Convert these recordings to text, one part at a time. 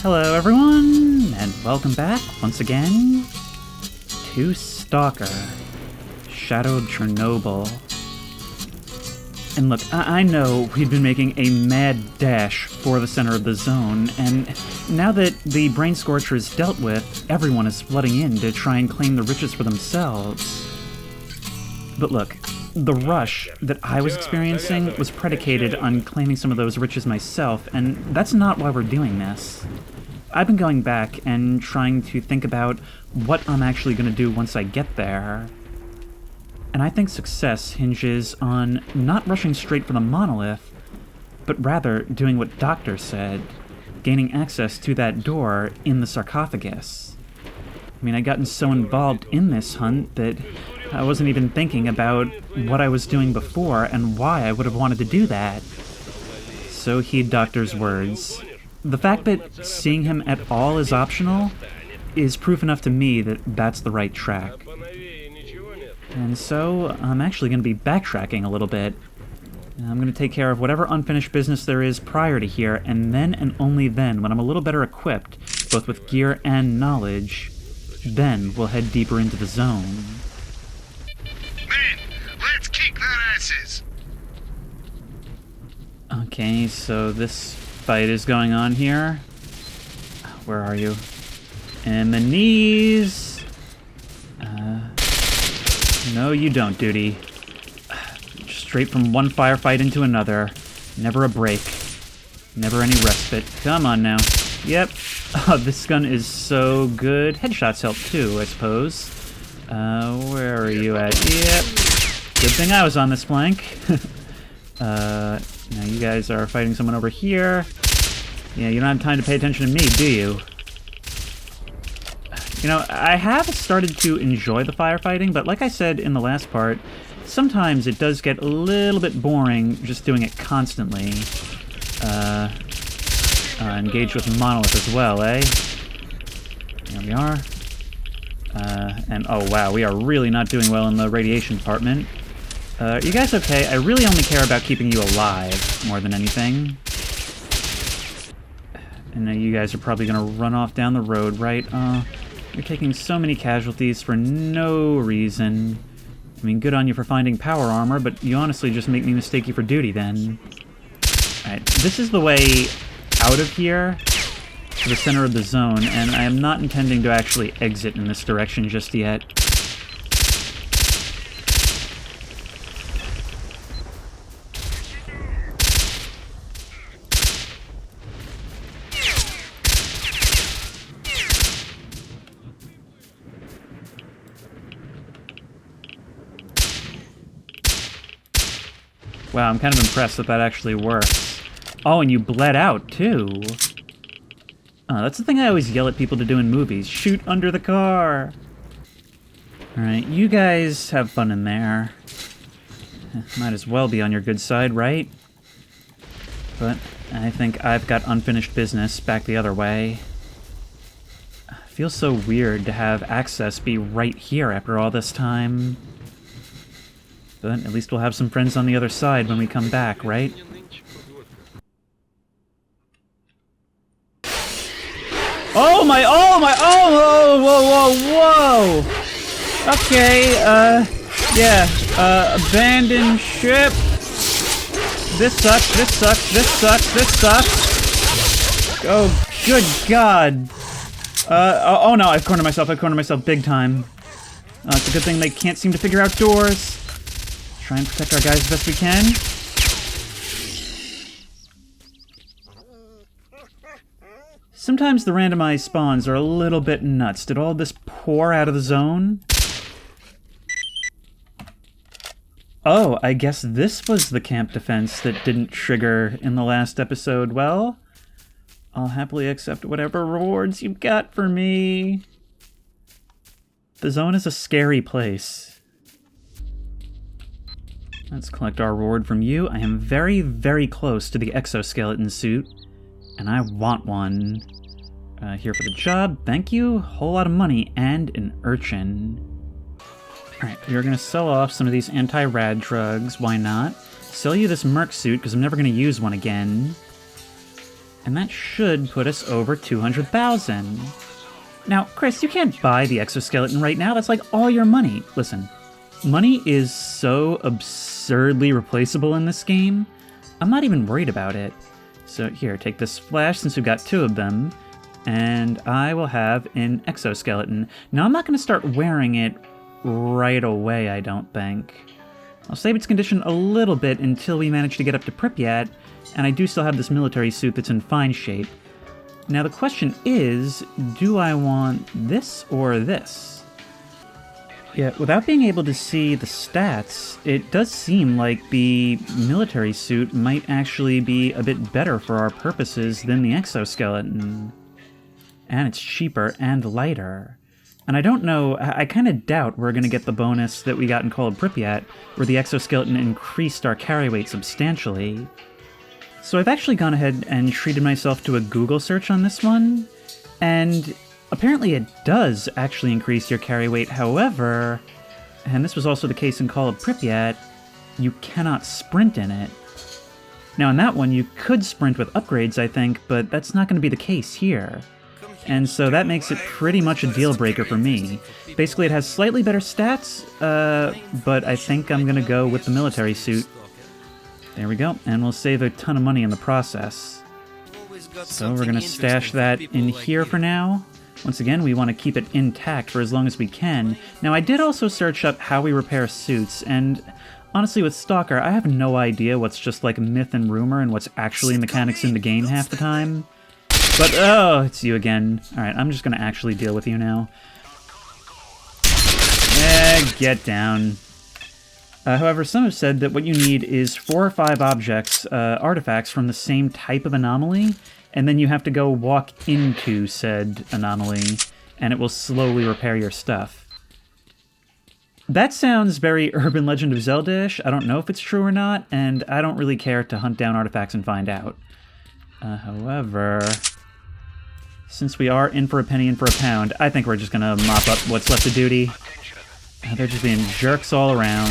Hello everyone, and welcome back once again to S.T.A.L.K.E.R, Shadowed Chernobyl. And look, I know we've been making a mad dash for the center of the zone, and now that the Brain Scorcher is dealt with, everyone is flooding in to try and claim the riches for themselves. But look, the rush that I was experiencing was predicated on claiming some of those riches myself, and that's not why we're doing this. I've been going back and trying to think about what I'm actually going to do once I get there. And I think success hinges on not rushing straight for the monolith, but rather doing what Doctor said, gaining access to that door in the sarcophagus. I mean, I'd gotten so involved in this hunt that I wasn't even thinking about what I was doing before and why I would have wanted to do that. So heed Doctor's words. The fact that seeing him at all is optional is proof enough to me that that's the right track. And so I'm actually going to be backtracking a little bit. I'm going to take care of whatever unfinished business there is prior to here, and then and only then, when I'm a little better equipped, both with gear and knowledge, then we'll head deeper into the zone. Men, let's kick their asses! Okay, so this fight is going on here. Where are you? In the knees! No, you don't, Duty. Straight from one firefight into another. Never a break. Never any respite. Come on now. Yep. Oh, this gun is so good. Headshots help too, I suppose. Where are you at? Yep. Good thing I was on this flank. Now you guys are fighting someone over here. Yeah, you don't have time to pay attention to me, do you? You know, I have started to enjoy the firefighting, but like I said in the last part, sometimes it does get a little bit boring just doing it constantly. Engage with Monolith as well, eh? There we are. And oh wow, we are really not doing well in the radiation department. Are you guys okay? I really only care about keeping you alive more than anything. And you guys are probably gonna run off down the road, right? You're taking so many casualties for no reason. I mean, good on you for finding power armor, but you honestly just make me mistake you for duty then. Alright, this is the way out of here to the center of the zone, and I am not intending to actually exit in this direction just yet. Wow, I'm kind of impressed that that actually works. Oh, and you bled out, too. Oh, that's the thing I always yell at people to do in movies. Shoot under the car! Alright, you guys have fun in there. Might as well be on your good side, right? But I think I've got unfinished business back the other way. It feels so weird to have access be right here after all this time. But at least we'll have some friends on the other side when we come back, right? Oh my, whoa! Okay, yeah, abandon ship. This sucks. Oh, good God. Oh no, I've cornered myself big time. It's a good thing they can't seem to figure out doors. Try and protect our guys as best we can. Sometimes the randomized spawns are a little bit nuts. Did all this pour out of the zone? Oh, I guess this was the camp defense that didn't trigger in the last episode. Well, I'll happily accept whatever rewards you've got for me. The zone is a scary place. Let's collect our reward from you. I am very, very close to the exoskeleton suit, and I want one. Here for the job, thank you. Whole lot of money and an urchin. Alright, we're gonna sell off some of these anti-rad drugs, why not? Sell you this merc suit, because I'm never gonna use one again. And that should put us over 200,000. Now, Chris, you can't buy the exoskeleton right now. That's like all your money. Listen, money is so absurdly replaceable in this game. I'm not even worried about it. So here, take this flash since we've got 2 of them. And I will have an exoskeleton. Now, I'm not going to start wearing it right away, I don't think. I'll save its condition a little bit until we manage to get up to Pripyat, and I do still have this military suit that's in fine shape. Now the question is, do I want this or this? Yeah, without being able to see the stats, it does seem like the military suit might actually be a bit better for our purposes than the exoskeleton. And it's cheaper and lighter. And I don't know, I kind of doubt we're going to get the bonus that we got in Call of Pripyat, where the exoskeleton increased our carry weight substantially. So I've actually gone ahead and treated myself to a Google search on this one, and apparently it does actually increase your carry weight. However, and this was also the case in Call of Pripyat, you cannot sprint in it. Now in that one you could sprint with upgrades, I think, but that's not going to be the case here. And so that makes it pretty much a deal breaker for me. Basically, it has slightly better stats, but I think I'm going to go with the military suit. There we go, and we'll save a ton of money in the process. So we're going to stash that in here for now. Once again, we want to keep it intact for as long as we can. Now, I did also search up how we repair suits, and honestly, with S.T.A.L.K.E.R, I have no idea what's just like myth and rumor and what's actually mechanics in the game half the time. But, oh, it's you again. Alright, I'm just gonna actually deal with you now. Yeah, get down. However, some have said that what you need is 4 or 5 objects, artifacts from the same type of anomaly, and then you have to go walk into said anomaly, and it will slowly repair your stuff. That sounds very Urban Legend of Zelda-ish. I don't know if it's true or not, and I don't really care to hunt down artifacts and find out. However, since we are in for a penny, in for a pound, I think we're just gonna mop up what's left of duty. They're just being jerks all around.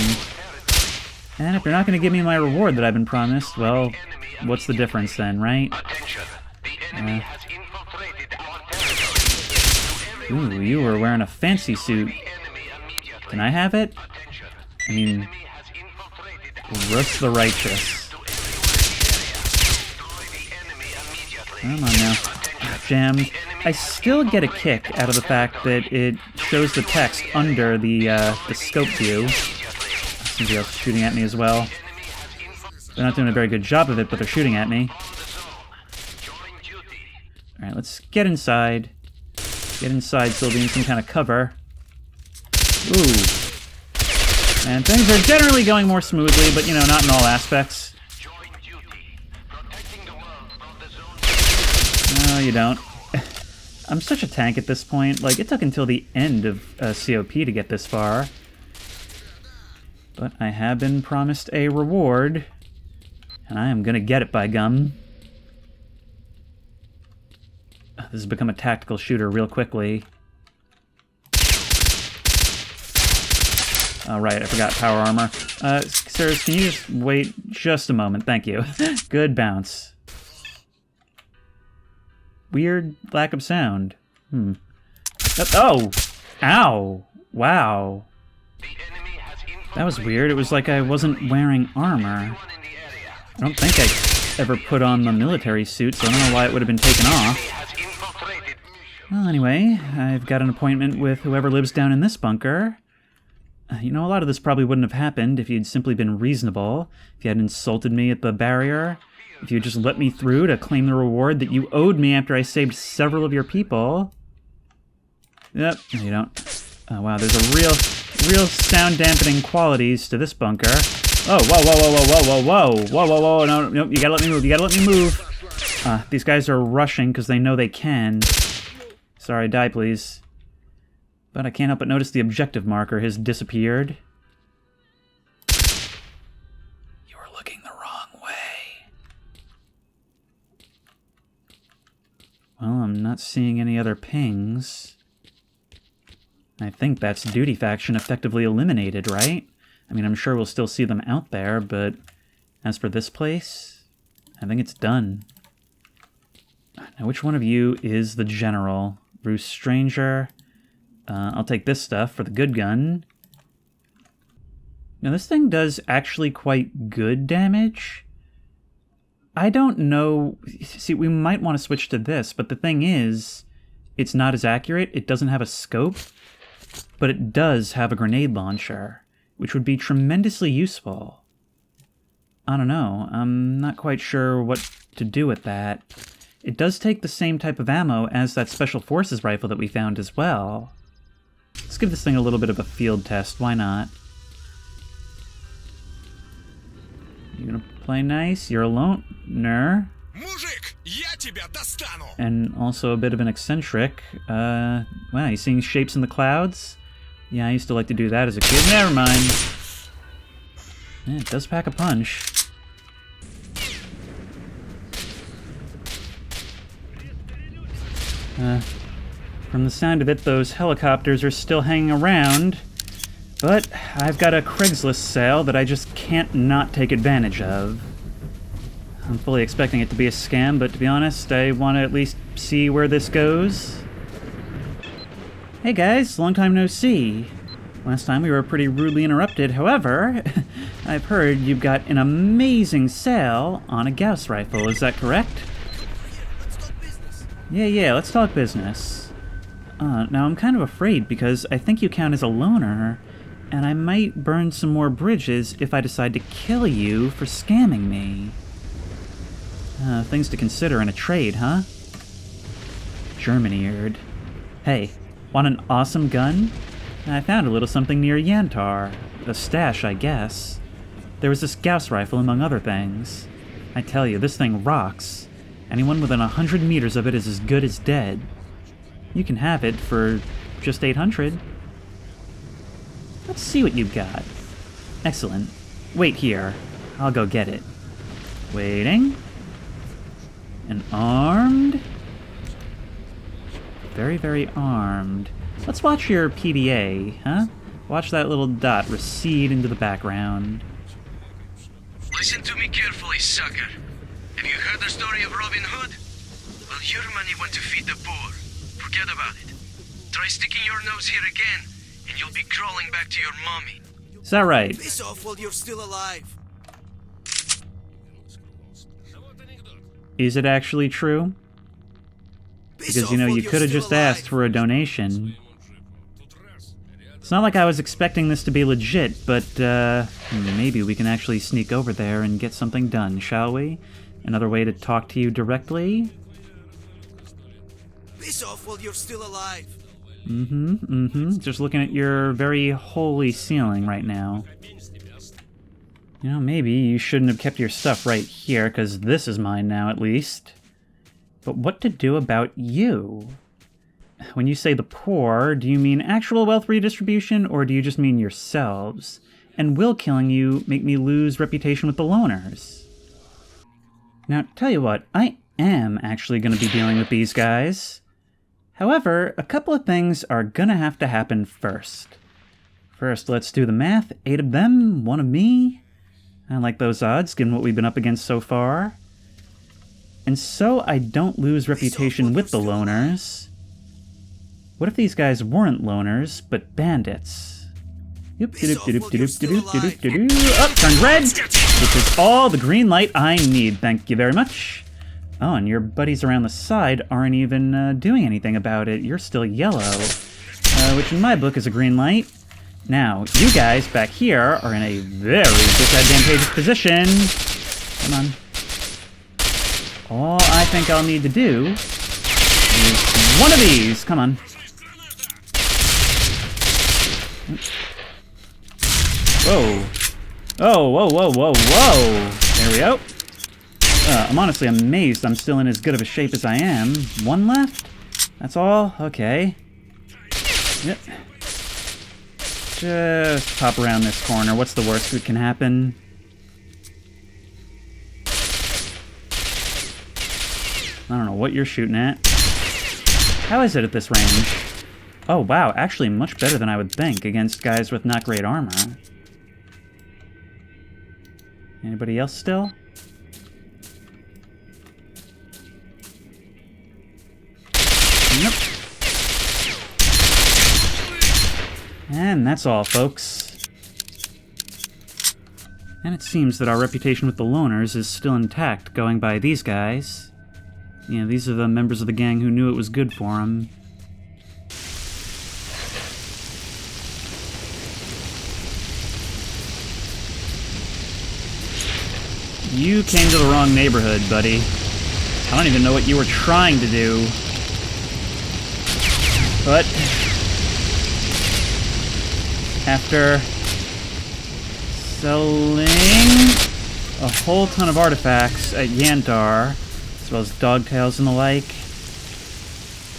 And if you're not gonna give me my reward that I've been promised, well, what's the difference then, right? Ooh, you were wearing a fancy suit. Can I have it? I mean, Rust the Righteous. Come on now. Jammed. I still get a kick out of the fact that it shows the text under the scope view. Somebody else is shooting at me as well. They're not doing a very good job of it, but they're shooting at me. Alright, let's get inside. Get inside so there'll be some kind of cover. Ooh. And things are generally going more smoothly, but, you know, not in all aspects. No, you don't. I'm such a tank at this point. Like, it took until the end of COP to get this far. But I have been promised a reward, and I am gonna get it, by gum. This has become a tactical shooter real quickly. Oh, right, I forgot power armor. Sirs, can you just wait just a moment? Thank you. Good bounce. Weird lack of sound. Oh! Ow! Wow. That was weird. It was like I wasn't wearing armor. I don't think I ever put on the military suit, so I don't know why it would have been taken off. Well, anyway, I've got an appointment with whoever lives down in this bunker. You know, a lot of this probably wouldn't have happened if you'd simply been reasonable, if you hadn't insulted me at the barrier, if you had just let me through to claim the reward that you owed me after I saved several of your people. Yep, no you don't. Oh wow, there's a real sound dampening qualities to this bunker. Oh, whoa, whoa, whoa, whoa, whoa, whoa, whoa, whoa, whoa, whoa, no, no, you gotta let me move, you gotta let me move. These guys are rushing because they know they can. Sorry, die please. But I can't help but notice the objective marker has disappeared. You were looking the wrong way. Well, I'm not seeing any other pings. I think that's Duty Faction effectively eliminated, right? I mean, I'm sure we'll still see them out there, but as for this place, I think it's done. Now, which one of you is the general? Bruce Stranger. I'll take this stuff for the good gun. Now, this thing does actually quite good damage. I don't know... See, we might want to switch to this, but the thing is, it's not as accurate. It doesn't have a scope, but it does have a grenade launcher, which would be tremendously useful. I don't know. I'm not quite sure what to do with that. It does take the same type of ammo as that Special Forces rifle that we found as well. Let's give this thing a little bit of a field test. Why not? You gonna play nice? You're a loner. And also a bit of an eccentric. Wow, you seeing shapes in the clouds? Yeah, I used to like to do that as a kid. Never mind. Yeah, it does pack a punch. From the sound of it, those helicopters are still hanging around. But I've got a Craigslist sale that I just can't not take advantage of. I'm fully expecting it to be a scam, but to be honest, I want to at least see where this goes. Hey guys, long time no see. Last time we were pretty rudely interrupted. However, I've heard you've got an amazing sale on a Gauss rifle. Is that correct? Yeah, let's talk business. Now I'm kind of afraid because I think you count as a loner, and I might burn some more bridges if I decide to kill you for scamming me. Things to consider in a trade, huh? German-eared. Hey, want an awesome gun? I found a little something near Yantar. A stash, I guess. There was this Gauss rifle, among other things. I tell you, this thing rocks. Anyone within 100 meters of it is as good as dead. You can have it for just 800. Let's see what you've got. Excellent. Wait here. I'll go get it. Waiting. And armed. Very, very armed. Let's watch your PDA, huh? Watch that little dot recede into the background. Listen to me carefully, sucker. Have you heard the story of Robin Hood? Well, your money went to feed the poor. Forget about it. Try sticking your nose here again, and you'll be crawling back to your mommy. Is that right? Piss off while you're still alive. Is it actually true? Because, you know, you could have just asked for a donation. It's not like I was expecting this to be legit, but, maybe we can actually sneak over there and get something done, shall we? Another way to talk to you directly? Piss off while you're still alive. Just looking at your very holy ceiling right now. You know, maybe you shouldn't have kept your stuff right here, because this is mine now, at least. But what to do about you? When you say the poor, do you mean actual wealth redistribution, or do you just mean yourselves? And will killing you make me lose reputation with the loners? Now, tell you what, I am actually going to be dealing with these guys. However, a couple of things are going to have to happen first. First, let's do the math. 8 of them, 1 of me. I like those odds, given what we've been up against so far. And so I don't lose reputation with the loners. What if these guys weren't loners, but bandits? Up, turned red! Which is all the green light I need, thank you very much. Oh, and your buddies around the side aren't even doing anything about it. You're still yellow, which in my book is a green light. Now, you guys back here are in a very disadvantageous position. Come on. All I think I'll need to do is one of these. Come on. Whoa. Oh, whoa. There we go. I'm honestly amazed I'm still in as good of a shape as I am. 1 left? That's all? Okay. Yep. Just pop around this corner. What's the worst that can happen? I don't know what you're shooting at. How is it at this range? Oh, wow. Actually, much better than I would think against guys with not great armor. Anybody else still? And that's all, folks. And it seems that our reputation with the loners is still intact, going by these guys. You know, these are the members of the gang who knew it was good for them. You came to the wrong neighborhood, buddy. I don't even know what you were trying to do. But after selling a whole ton of artifacts at Yantar, as well as dogtails and the like,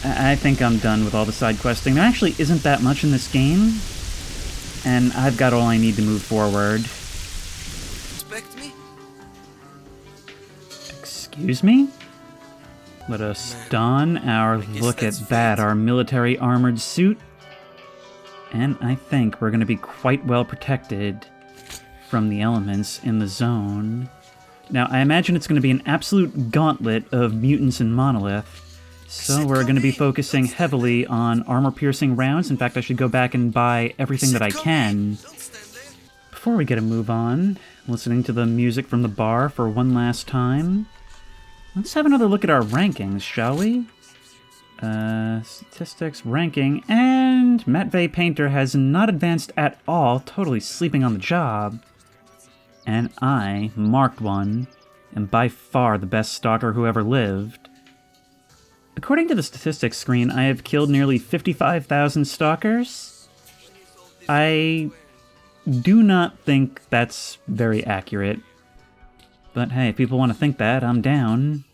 I think I'm done with all the side questing. There actually isn't that much in this game, and I've got all I need to move forward. Expect me? Excuse me? Let us don our, look at that, our military armored suit. And I think we're going to be quite well protected from the elements in the zone. Now, I imagine it's going to be an absolute gauntlet of mutants and monolith. So we're going to be focusing heavily on armor-piercing rounds. In fact, I should go back and buy everything that I can. Before we get a move on, listening to the music from the bar for one last time, let's have another look at our rankings, shall we? Statistics, ranking, and Matvey Painter has not advanced at all, totally sleeping on the job. And I, Marked One, am by far the best stalker who ever lived. According to the statistics screen, I have killed nearly 55,000 stalkers. I do not think that's very accurate. But hey, if people want to think that, I'm down.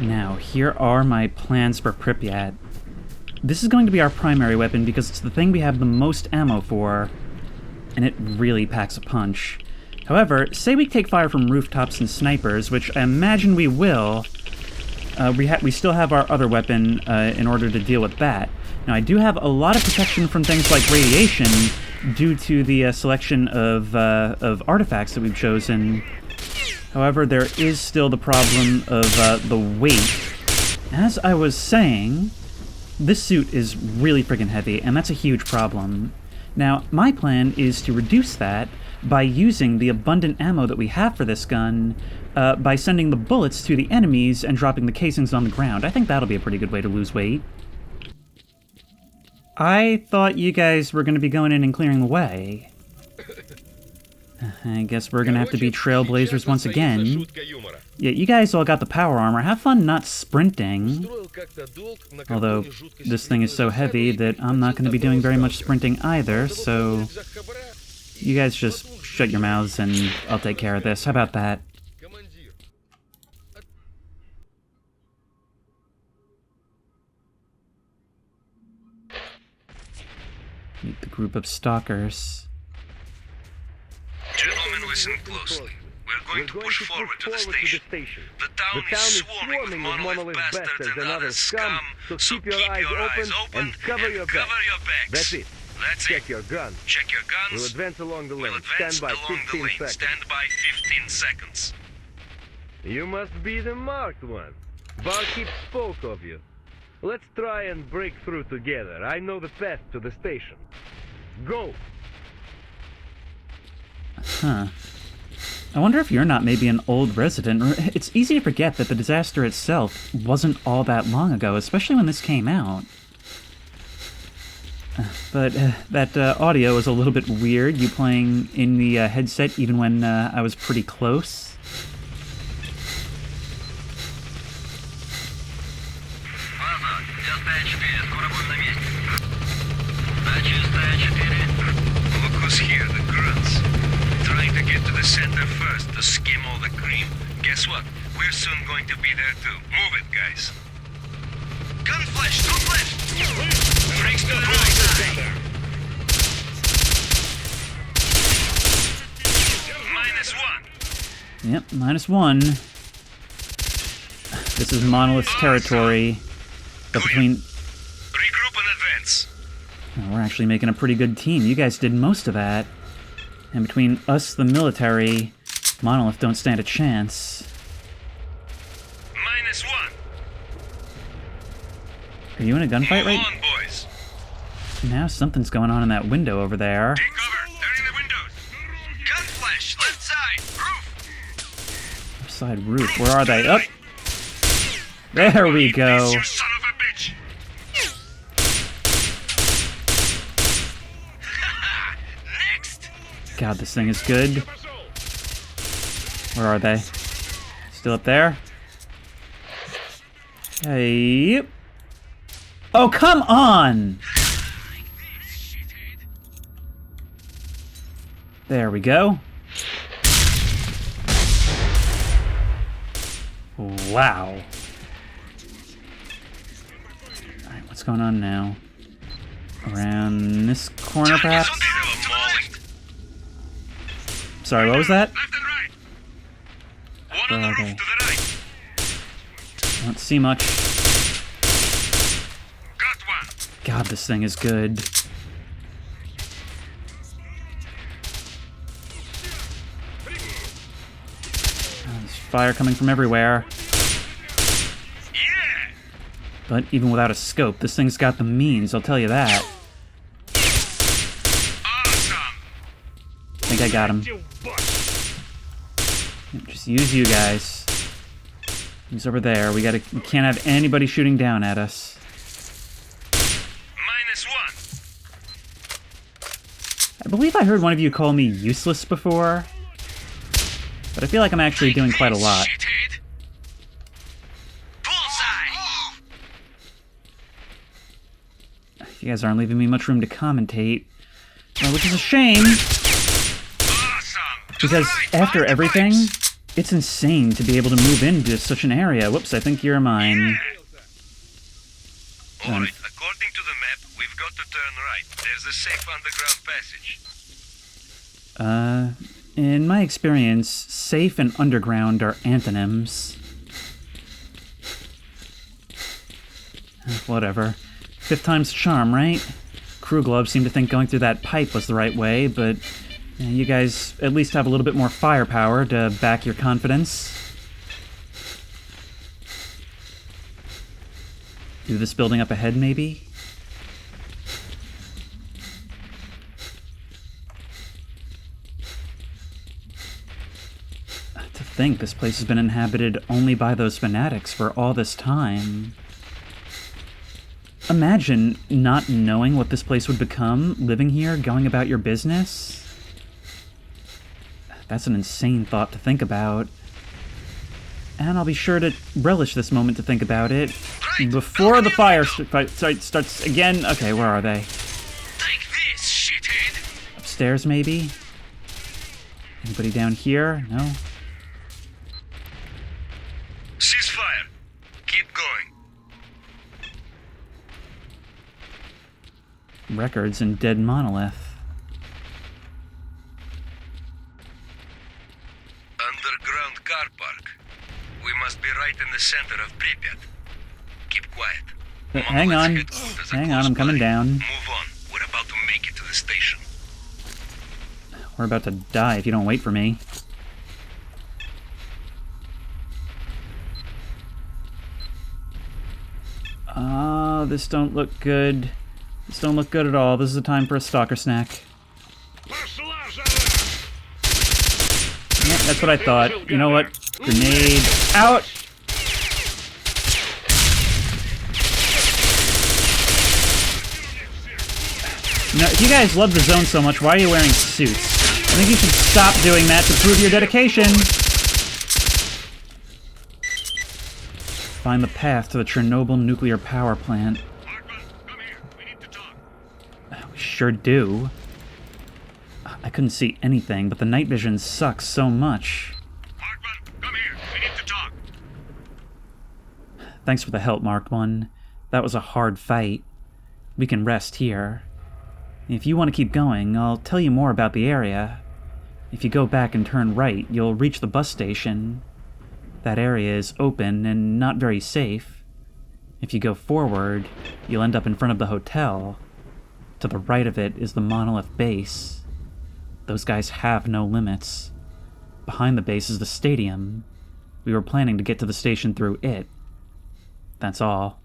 Now, here are my plans for Pripyat. This is going to be our primary weapon because it's the thing we have the most ammo for, and it really packs a punch. However, say we take fire from rooftops and snipers, which I imagine we will, we still have our other weapon in order to deal with that. Now, I do have a lot of protection from things like radiation due to the selection of artifacts that we've chosen. However, there is still the problem of the weight. As I was saying, this suit is really friggin' heavy, and that's a huge problem. Now, my plan is to reduce that by using the abundant ammo that we have for this gun, by sending the bullets to the enemies and dropping the casings on the ground. I think that'll be a pretty good way to lose weight. I thought you guys were going to be going in and clearing the way. I guess we're gonna have to be trailblazers once again. Yeah, you guys all got the power armor. Have fun not sprinting. Although, this thing is so heavy that I'm not gonna be doing very much sprinting either, so you guys just shut your mouths and I'll take care of this. How about that? Meet the group of stalkers. Gentlemen, listen closely. We're going to push forward to the station. The town is swarming with monolith bastards and other scum, so keep your eyes open and cover your backs. That's it. That's Check it. your guns. Check your guns. We'll advance along the We'll lane. advance Stand by along 15 the lane. seconds. Stand by 15 seconds. You must be the marked one. Barkeep spoke of you. Let's try and break through together. I know the path to the station. Go! Huh. I wonder if you're not maybe an old resident. It's easy to forget that the disaster itself wasn't all that long ago, especially when this came out. But that audio is a little bit weird, you playing in the headset even when I was pretty close. Look who's here, the grunts. Trying to get to the center first to skim all the cream. Guess what? We're soon going to be there too. Move it, guys. Gun flash! Gun flash! Brakes to the right. -1. Yep, -1. This is Monolith's territory. But between... Regroup and advance. We're actually making a pretty good team. You guys did most of that. And between us, the military, Monolith don't stand a chance. -1. Are you in a gunfight Move right? on, boys. Now something's going on in that window over there. Take cover. They're in the windows. Gun flash. Left side. Roof. Left side roof. Where are they? Up. There we go. You son of a bitch. Next. God, this thing is good. Where are they? Still up there? Hey. Oh, come on! There we go. Wow. Alright, what's going on now? Around this corner, perhaps? Sorry, what was that? Left and right. One on the Okay. roof to the right. I don't see much. Got one. God, this thing is good. Oh, there's fire coming from everywhere. Yeah. But even without a scope, this thing's got the means, I'll tell you that. Awesome. I think I got him. Just use you guys. He's over there. We can't have anybody shooting down at us. -1. I believe I heard one of you call me useless before. But I feel like I'm actually doing quite a lot. Shithead. Bullseye. You guys aren't leaving me much room to commentate. Which is a shame, Awesome. To the because right, after behind the everything, pipes. it's insane to be able to move into such an area. Whoops, I think you're mine. All right. According to the map, we've got to turn right. There's a safe underground passage. In my experience, safe and underground are antonyms. Whatever. Fifth time's the charm, right? Crew gloves seem to think going through that pipe was the right way, but you guys at least have a little bit more firepower to back your confidence. Through this building up ahead, maybe? To think this place has been inhabited only by those fanatics for all this time. Imagine not knowing what this place would become, living here, going about your business. That's an insane thought to think about. And I'll be sure to relish this moment to think about it before the fire starts again. Okay, where are they? Take this, shithead. Upstairs, maybe? Anybody down here? No? Ceasefire. Keep going. Records and dead monolith. Underground car park. We must be right in the center of Pripyat. Keep quiet. Hang on. Headquarters are Hang on, close I'm coming by. down. Move on. We're about to make it to the station. We're about to die if you don't wait for me. This don't look good. This don't look good at all. This is the time for a stalker snack. Yeah, that's what I thought. You know what? Grenade out! Now, if you guys love the zone so much, why are you wearing suits? I think you should stop doing that to prove your dedication. Find the path to the Chernobyl nuclear power plant. Come here. We need to talk. We sure do. I couldn't see anything, but the night vision sucks so much. Markman, come here. We need to talk. Thanks for the help, Mark 1. That was a hard fight. We can rest here. If you want to keep going, I'll tell you more about the area. If you go back and turn right, you'll reach the bus station. That area is open and not very safe. If you go forward, you'll end up in front of the hotel. To the right of it is the monolith base. Those guys have no limits. Behind the base is the stadium. We were planning to get to the station through it. That's all.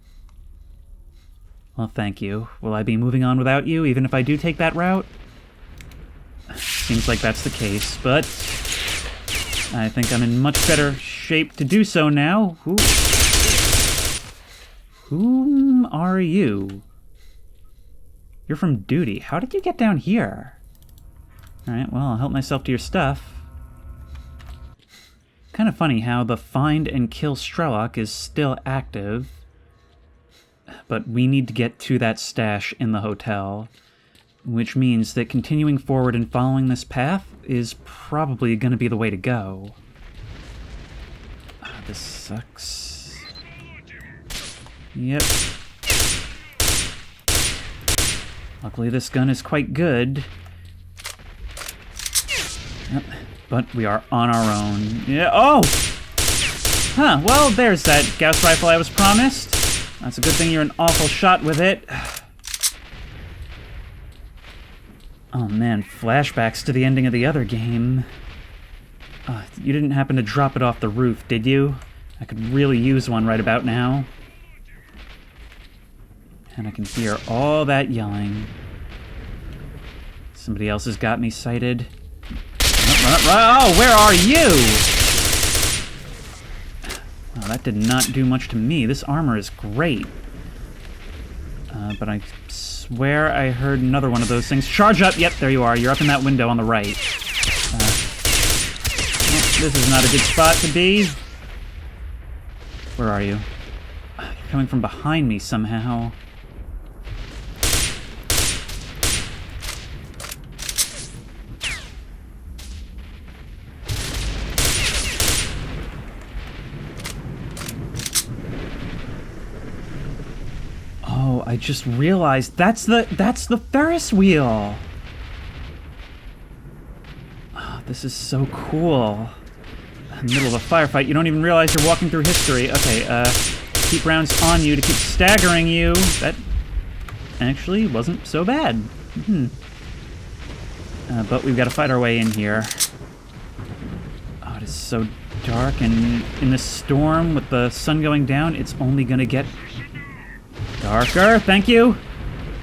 Well, thank you. Will I be moving on without you, even if I do take that route? Seems like that's the case, but I think I'm in much better shape to do so now. Whom are you? You're from Duty. How did you get down here? Alright, well, I'll help myself to your stuff. Kind of funny how the find and kill S.T.A.L.K.E.R is still active, but we need to get to that stash in the hotel, which means that continuing forward and following this path is probably going to be the way to go. This sucks. Yep. Luckily this gun is quite good. Yep. But we are on our own. Yeah. Oh! Huh, well, there's that Gauss rifle I was promised. That's a good thing you're an awful shot with it. Oh man, flashbacks to the ending of the other game. You didn't happen to drop it off the roof, did you? I could really use one right about now. And I can hear all that yelling. Somebody else has got me sighted. Oh, where are you? Oh, that did not do much to me. This armor is great. But I swear I heard another one of those things. Charge up! Yep, there you are. You're up in that window on the right. This is not a good spot to be. Where are you? You're coming from behind me somehow. Oh, I just realized that's the Ferris wheel. Oh, this is so cool. In the middle of a firefight, you don't even realize you're walking through history. Okay, keep rounds on you to keep staggering you. That actually wasn't so bad. But we've got to fight our way in here. Oh, it is so dark, and in this storm with the sun going down, it's only gonna get darker. Thank you.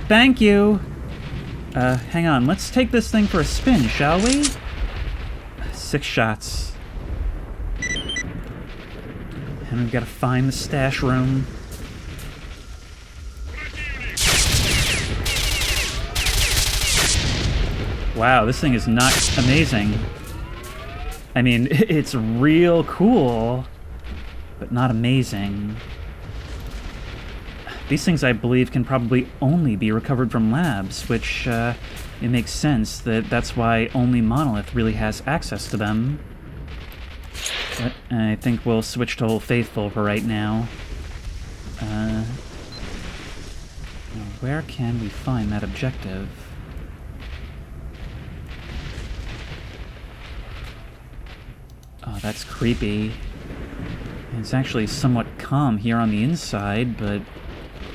Thank you. Hang on. Let's take this thing for a spin, shall we? 6 shots. And we've got to find the stash room. Wow, this thing is not amazing. I mean, it's real cool, but not amazing. These things, I believe, can probably only be recovered from labs, which, it makes sense that that's why only Monolith really has access to them. But I think we'll switch to Old Faithful for right now. Where can we find that objective? Oh, that's creepy. It's actually somewhat calm here on the inside, but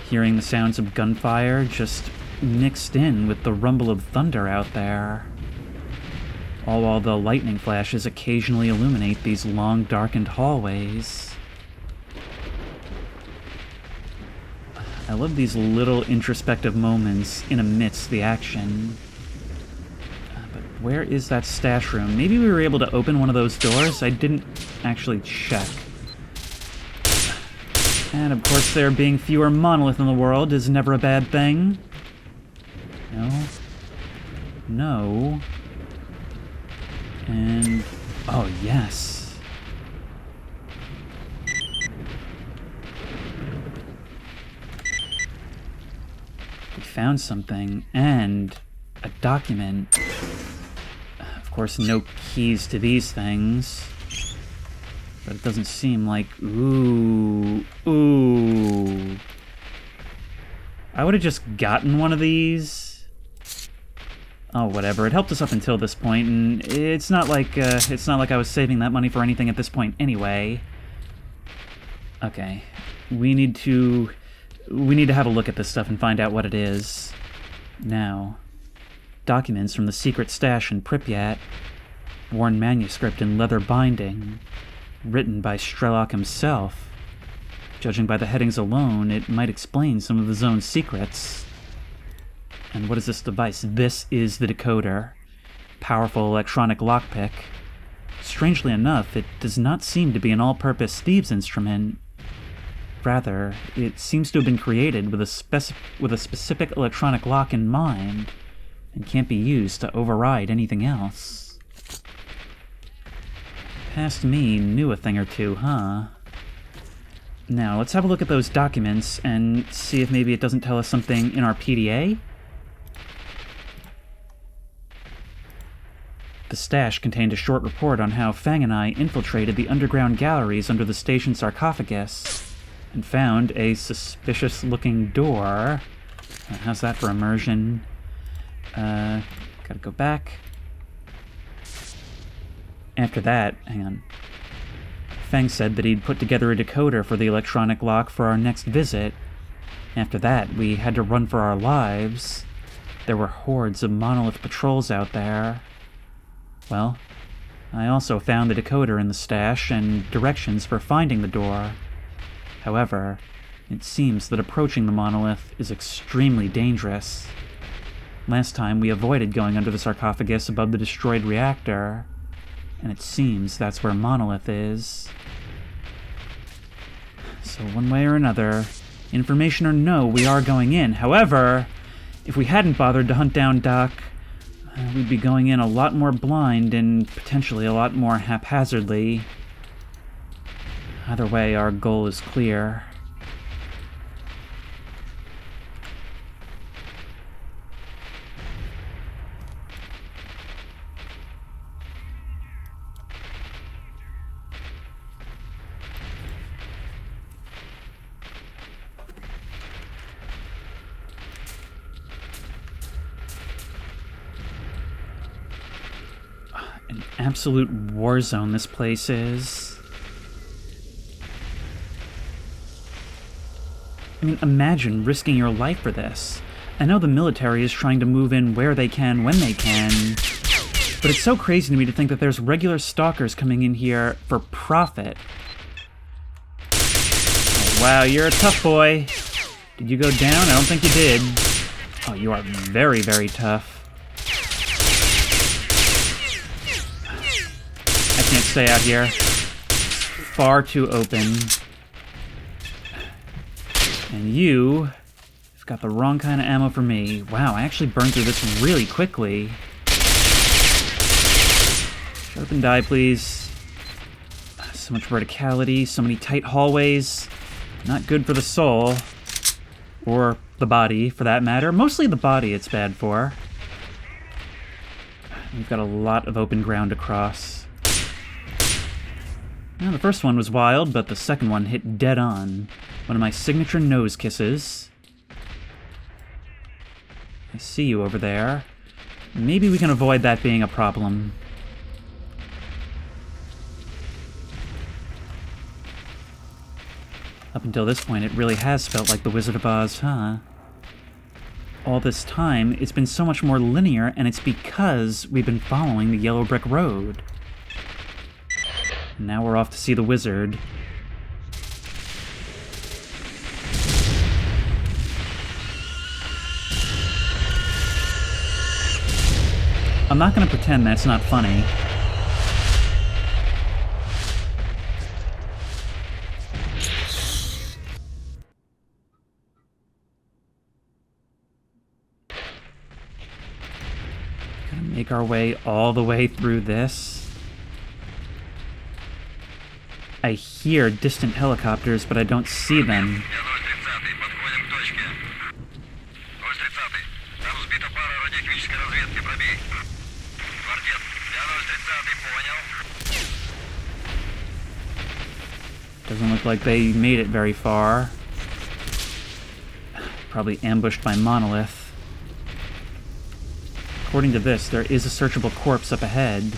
hearing the sounds of gunfire just mixed in with the rumble of thunder out there. All while the lightning flashes occasionally illuminate these long, darkened hallways. I love these little introspective moments in amidst the action. But where is that stash room? Maybe we were able to open one of those doors? I didn't actually check. And of course, there being fewer Monolith in the world is never a bad thing. No. No. And... oh, yes. We found something, and a document. Of course, no keys to these things. But it doesn't seem like... ooh. I would have just gotten one of these. Oh, whatever. It helped us up until this point, and it's not like I was saving that money for anything at this point anyway. Okay. We need to have a look at this stuff and find out what it is. Now, documents from the secret stash in Pripyat, worn manuscript in leather binding, written by S.T.A.L.K.E.R himself. Judging by the headings alone, it might explain some of the zone's secrets. And what is this device? This is the decoder. Powerful electronic lockpick. Strangely enough, it does not seem to be an all-purpose thieves' instrument. Rather, it seems to have been created with a specific electronic lock in mind, and can't be used to override anything else. Past me knew a thing or two, huh? Now, let's have a look at those documents and see if maybe it doesn't tell us something in our PDA? The stash contained a short report on how Fang and I infiltrated the underground galleries under the station sarcophagus and found a suspicious-looking door. How's that for immersion? Gotta go back. After that, hang on. Fang said that he'd put together a decoder for the electronic lock for our next visit. After that, we had to run for our lives. There were hordes of monolith patrols out there. Well, I also found the decoder in the stash and directions for finding the door. However, it seems that approaching the monolith is extremely dangerous. Last time we avoided going under the sarcophagus above the destroyed reactor, and it seems that's where monolith is. So one way or another, information or no, we are going in. However, if we hadn't bothered to hunt down Doc, we'd be going in a lot more blind and potentially a lot more haphazardly. Either way, our goal is clear. An absolute war zone this place is. I mean, imagine risking your life for this. I know the military is trying to move in where they can, when they can, but it's so crazy to me to think that there's regular stalkers coming in here for profit. Oh, wow, you're a tough boy. Did you go down? I don't think you did. Oh, you are very, very tough. I can't stay out here. Far too open. And you have got the wrong kind of ammo for me. Wow, I actually burned through this really quickly. Shut up and die, please. So much verticality, so many tight hallways. Not good for the soul. Or the body, for that matter. Mostly the body it's bad for. We've got a lot of open ground to cross. Now, the first one was wild, but the second one hit dead on. One of my signature nose kisses. I see you over there. Maybe we can avoid that being a problem. Up until this point, it really has felt like the Wizard of Oz, huh? All this time, it's been so much more linear, and it's because we've been following the yellow brick road. Now we're off to see the wizard. I'm not going to pretend that's not funny. Gonna make our way all the way through this. I hear distant helicopters, but I don't see them. Doesn't look like they made it very far. Probably ambushed by monolith. According to this, there is a searchable corpse up ahead.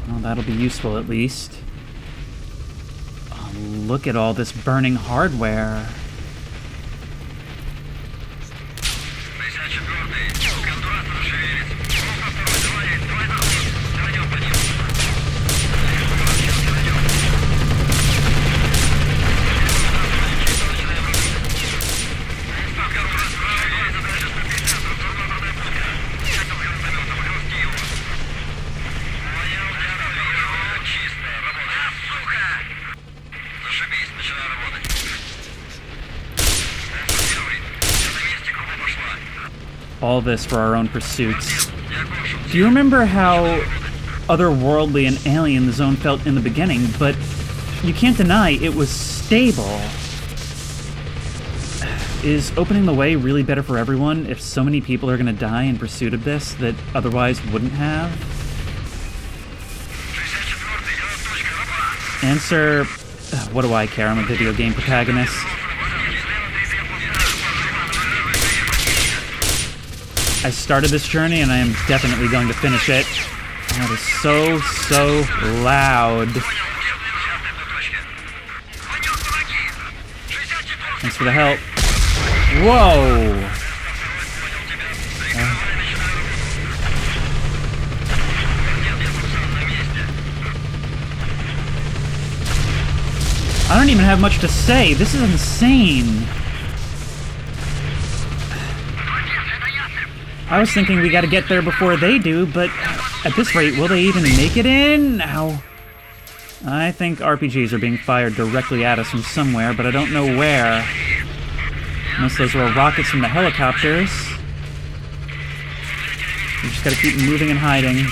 Well, that'll be useful at least. Oh, look at all this burning hardware. all this for our own pursuits. Do you remember how otherworldly and alien the zone felt in the beginning, but you can't deny it was stable. Is opening the way really better for everyone if so many people are going to die in pursuit of this that otherwise wouldn't have? Answer, what do I care? I'm a video game protagonist. I started this journey and I am definitely going to finish it. That is so loud. Thanks for the help. Whoa! I don't even have much to say. This is insane. I was thinking we gotta get there before they do, but at this rate, will they even make it in? Ow. I think RPGs are being fired directly at us from somewhere, but I don't know where. Unless those were rockets from the helicopters. We just gotta keep moving and hiding.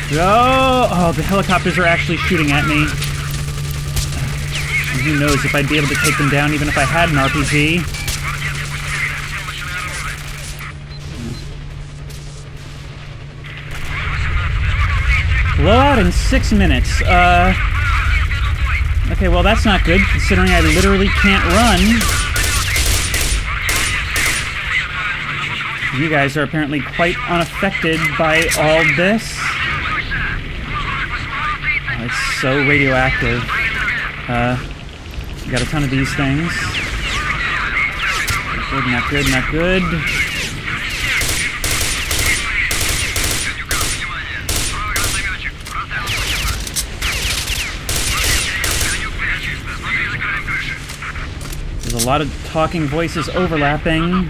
Go! Oh, the helicopters are actually shooting at me. And who knows if I'd be able to take them down even if I had an RPG. Blowout in 6 minutes. Okay, well that's not good, considering I literally can't run. You guys are apparently quite unaffected by all this. It's so radioactive. Got a ton of these things. Good, not good, not good. There's a lot of talking voices overlapping.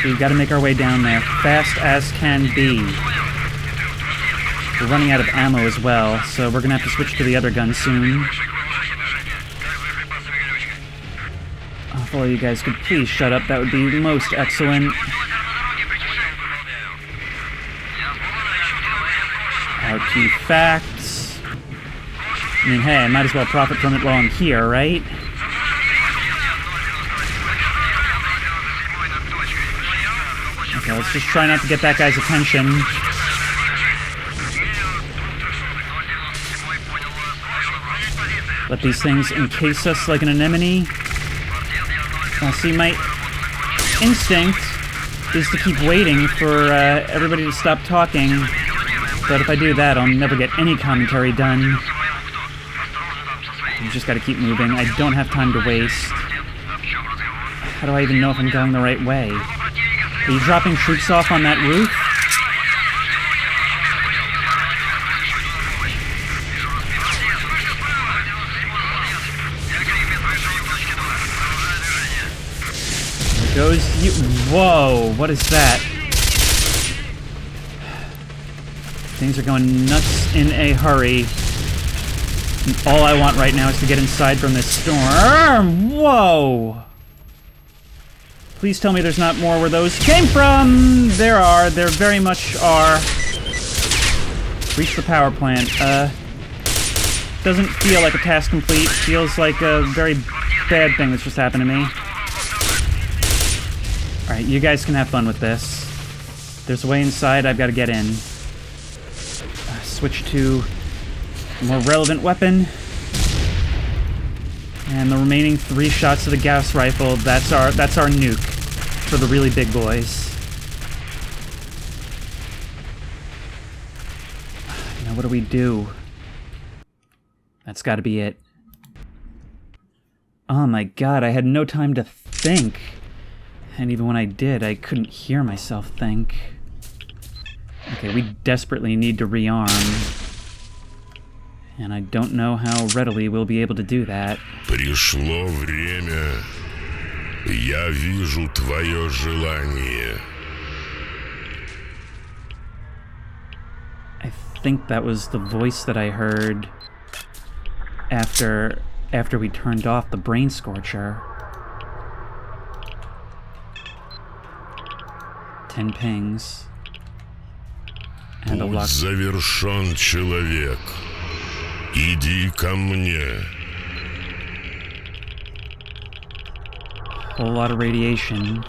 We've got to make our way down there, fast as can be. We're running out of ammo as well, so we're gonna have to switch to the other gun soon. If all you guys could please shut up, that would be most excellent. Out key facts. I mean, hey, I might as well profit from it while I'm here, right? Okay, let's just try not to get that guy's attention. Let these things encase us like an anemone. See, my instinct is to keep waiting for everybody to stop talking. But if I do that, I'll never get any commentary done. You just gotta keep moving. I don't have time to waste. How do I even know if I'm going the right way? Are you dropping troops off on that roof? Goes you. Whoa, what is that? Things are going nuts in a hurry. And all I want right now is to get inside from this storm. Whoa! Please tell me there's not more where those came from! There are. There very much are. Reach the power plant. Doesn't feel like a task complete. Feels like a very bad thing that's just happened to me. Alright, you guys can have fun with this. There's a way inside, I've got to get in. Switch to a more relevant weapon. And the remaining 3 shots of the Gauss rifle, that's our nuke for the really big boys. Now what do we do? That's got to be it. Oh my god, I had no time to think. And even when I did, I couldn't hear myself think. Okay, we desperately need to rearm. And I don't know how readily we'll be able to do that. Пришло время. Я вижу твое желание. I think that was the voice that I heard after we turned off the brain scorcher. 10 pings. And a Путь lock. завершен, человек. Иди ко мне. Whole lot of radiation.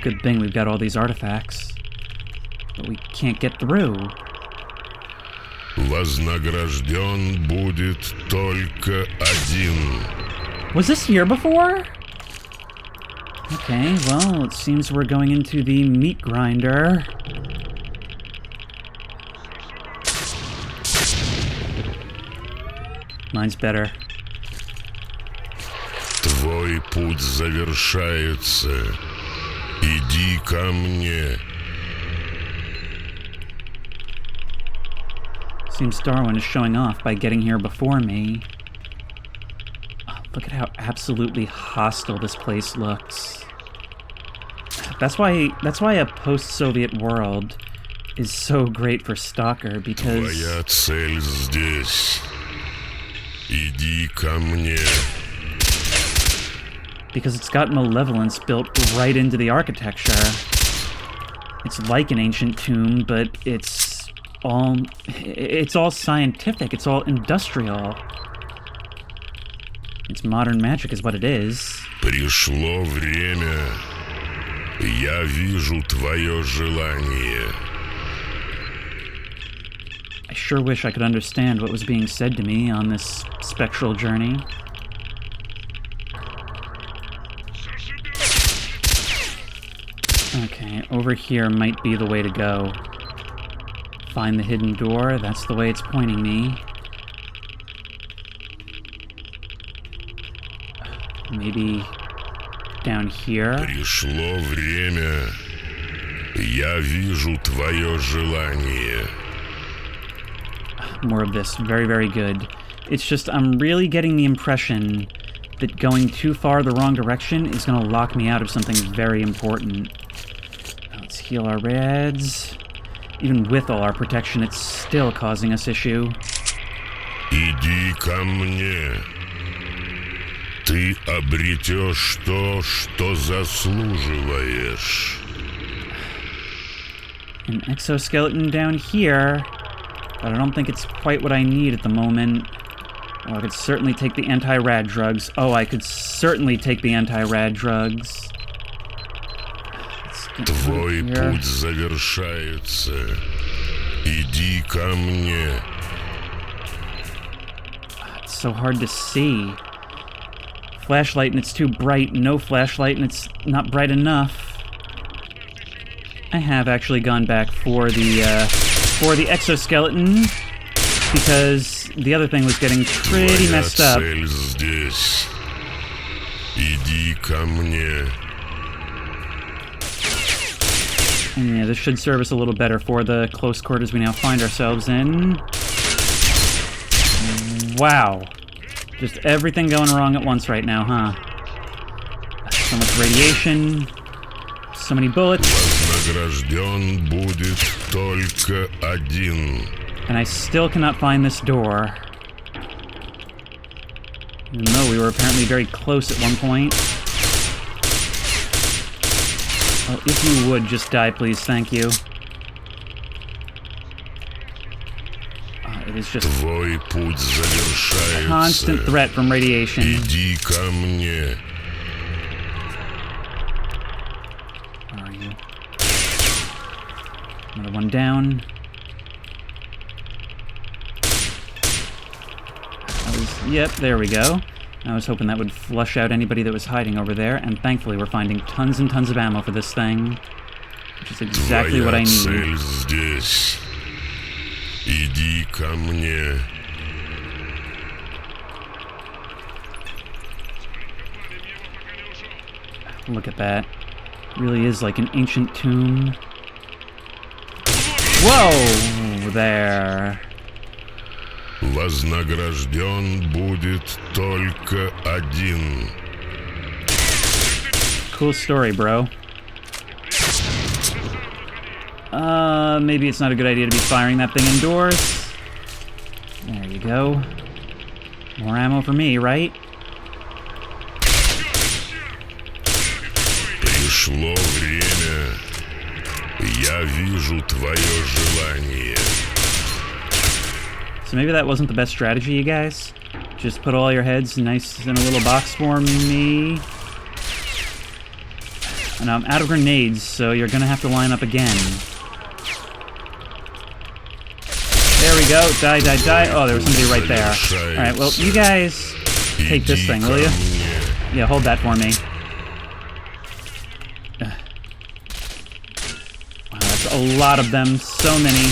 Good thing we've got all these artifacts. But we can't get through. Вознагражден будет только один. Was this here before? Okay, well, it seems we're going into the meat grinder. Mine's better. Твой путь завершается. Иди ко мне. Seems Darwin is showing off by getting here before me. Oh, look at how absolutely hostile this place looks. That's why a post-Soviet world is so great for S.T.A.L.K.E.R, because Твоя цель здесь. Иди ко мне. because it's got malevolence built right into the architecture. It's like an ancient tomb, but it's all scientific, it's all industrial. It's modern magic is what it is. Пришло время. Я вижу твое желание. I sure wish I could understand what was being said to me on this spectral journey. Okay, over here might be the way to go. Find the hidden door, that's the way it's pointing me. Maybe down here? Пришло время. Я вижу твое желание. More of this. Very, very good. It's just I'm really getting the impression that going too far the wrong direction is going to lock me out of something very important. Let's heal our reds. Even with all our protection, it's still causing us issue. Иди ко мне. Ты обретешь то, что заслуживаешь. An exoskeleton down here, but I don't think it's quite what I need at the moment. Oh, I could certainly take the anti-rad drugs. Oh, I could certainly take the anti-rad drugs. Твой путь завершается. Иди ко мне. It's so hard to see. Flashlight and it's too bright. No flashlight and it's not bright enough. I have actually gone back for the exoskeleton because the other thing was getting pretty messed up. Твоя цель здесь. Иди ко мне. And yeah, this should serve us a little better for the close quarters we now find ourselves in. Wow. Just everything going wrong at once right now, huh? So much radiation. So many bullets. Вознагражден будет только один. And I still cannot find this door. Even though we were apparently very close at one point. Oh, if you would, just die, please. Thank you. It is just Твой путь завершается. constant threat from radiation. Иди ко мне. Where are you? Another one down. Yep, there we go. I was hoping that would flush out anybody that was hiding over there, and thankfully we're finding tons and tons of ammo for this thing. Which is exactly what I Твоя need. цель здесь. Иди ко мне. Look at that. Really is like an ancient tomb. Whoa! There. Вознагражден будет только один. Cool story, bro. Maybe it's not a good idea to be firing that thing indoors. There you go. More ammo for me, right? Пришло время. Я вижу твое желание. So maybe that wasn't the best strategy, you guys. Just put all your heads nice in a little box for me. And I'm out of grenades, so you're gonna have to line up again. There we go. Die, die, die. Oh, there was somebody right there. Alright, well, you guys take this thing, will you? Yeah, hold that for me. Wow, that's a lot of them. So many.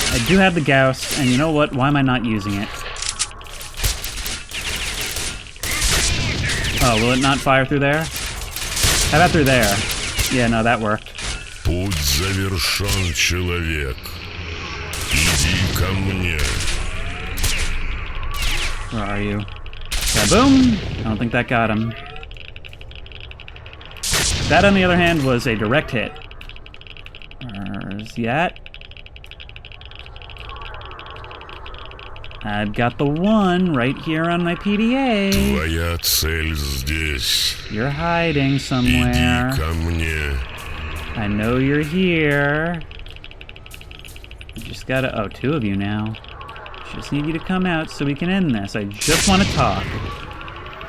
I do have the Gauss, and you know what? Why am I not using it? Oh, will it not fire through there? How about through there? Yeah, no, that worked. Путь завершен, человек. Иди ко мне. Where are you? Kaboom! I don't think that got him. That, on the other hand, was a direct hit. Where's he at? I've got the one right here on my PDA. Твоя цель здесь. You're hiding somewhere. Иди ко мне. I know you're here. You just gotta... Oh, two of you now. Just need you to come out so we can end this. I just want to talk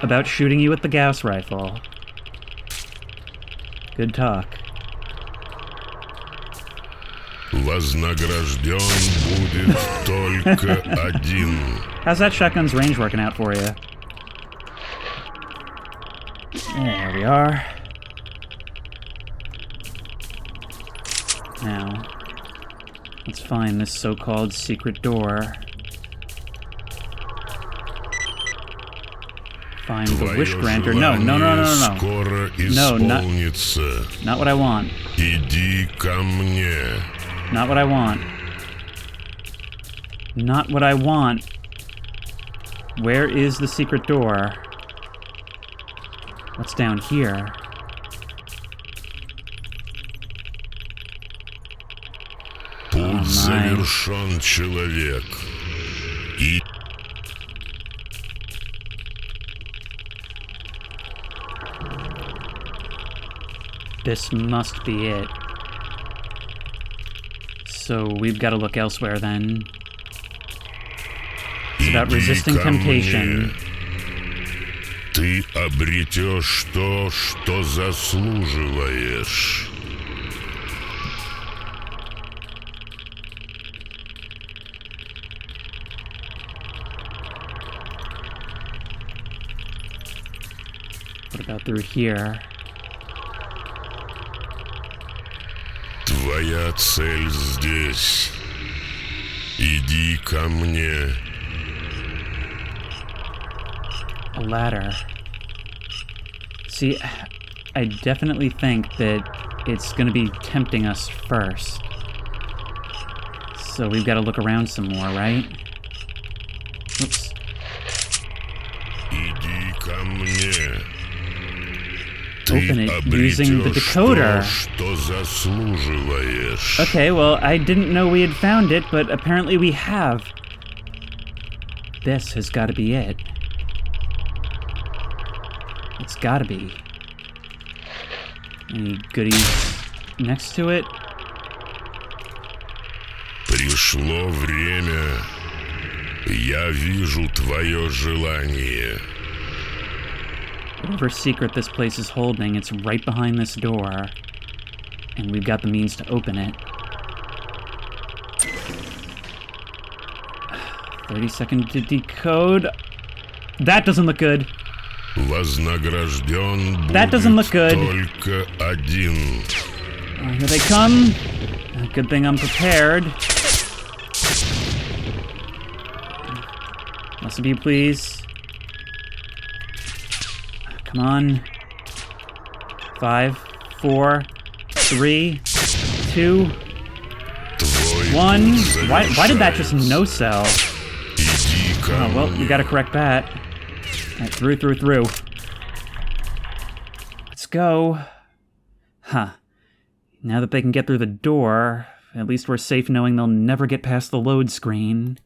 about shooting you with the Gauss rifle. Good talk. Вознагражден будет только один. How's that shotgun's range working out for you? There we are. Now, let's find this so-called secret door. Find the wish granter. No, no, no, no, no, no. Скоро No, исполнится. not what I want. Иди ко мне. Not what I want. Not what I want. Where is the secret door? What's down here? Путь завершен, человек. И This must be it. So we've got to look elsewhere then. It's about resisting иди ко temptation. мне. Ты обретешь то, что заслуживаешь. What about through here? Твоя цель здесь. Иди ко мне. A ladder. See, I definitely think that it's going to be tempting us first. So we've got to look around some more, right? Oops. Иди ко мне. Open it using the decoder. Okay, well, I didn't know we had found it, but apparently we have. This has got to be it. It's got to be. Any goodies next to it? Пришло время. Я вижу твое желание. Whatever secret this place is holding, it's right behind this door. And we've got the means to open it. 30 seconds to decode. That doesn't look good. Вознагражден That doesn't look good. только один. Oh, here they come. Good thing I'm prepared. Less of you, please. Come on. 5, 4, 3, 2, 1. Why did that just no-sell? Иди Oh, well, we gotta correct that. Alright, through. Let's go. Huh. Now that they can get through the door, at least we're safe knowing they'll never get past the load screen.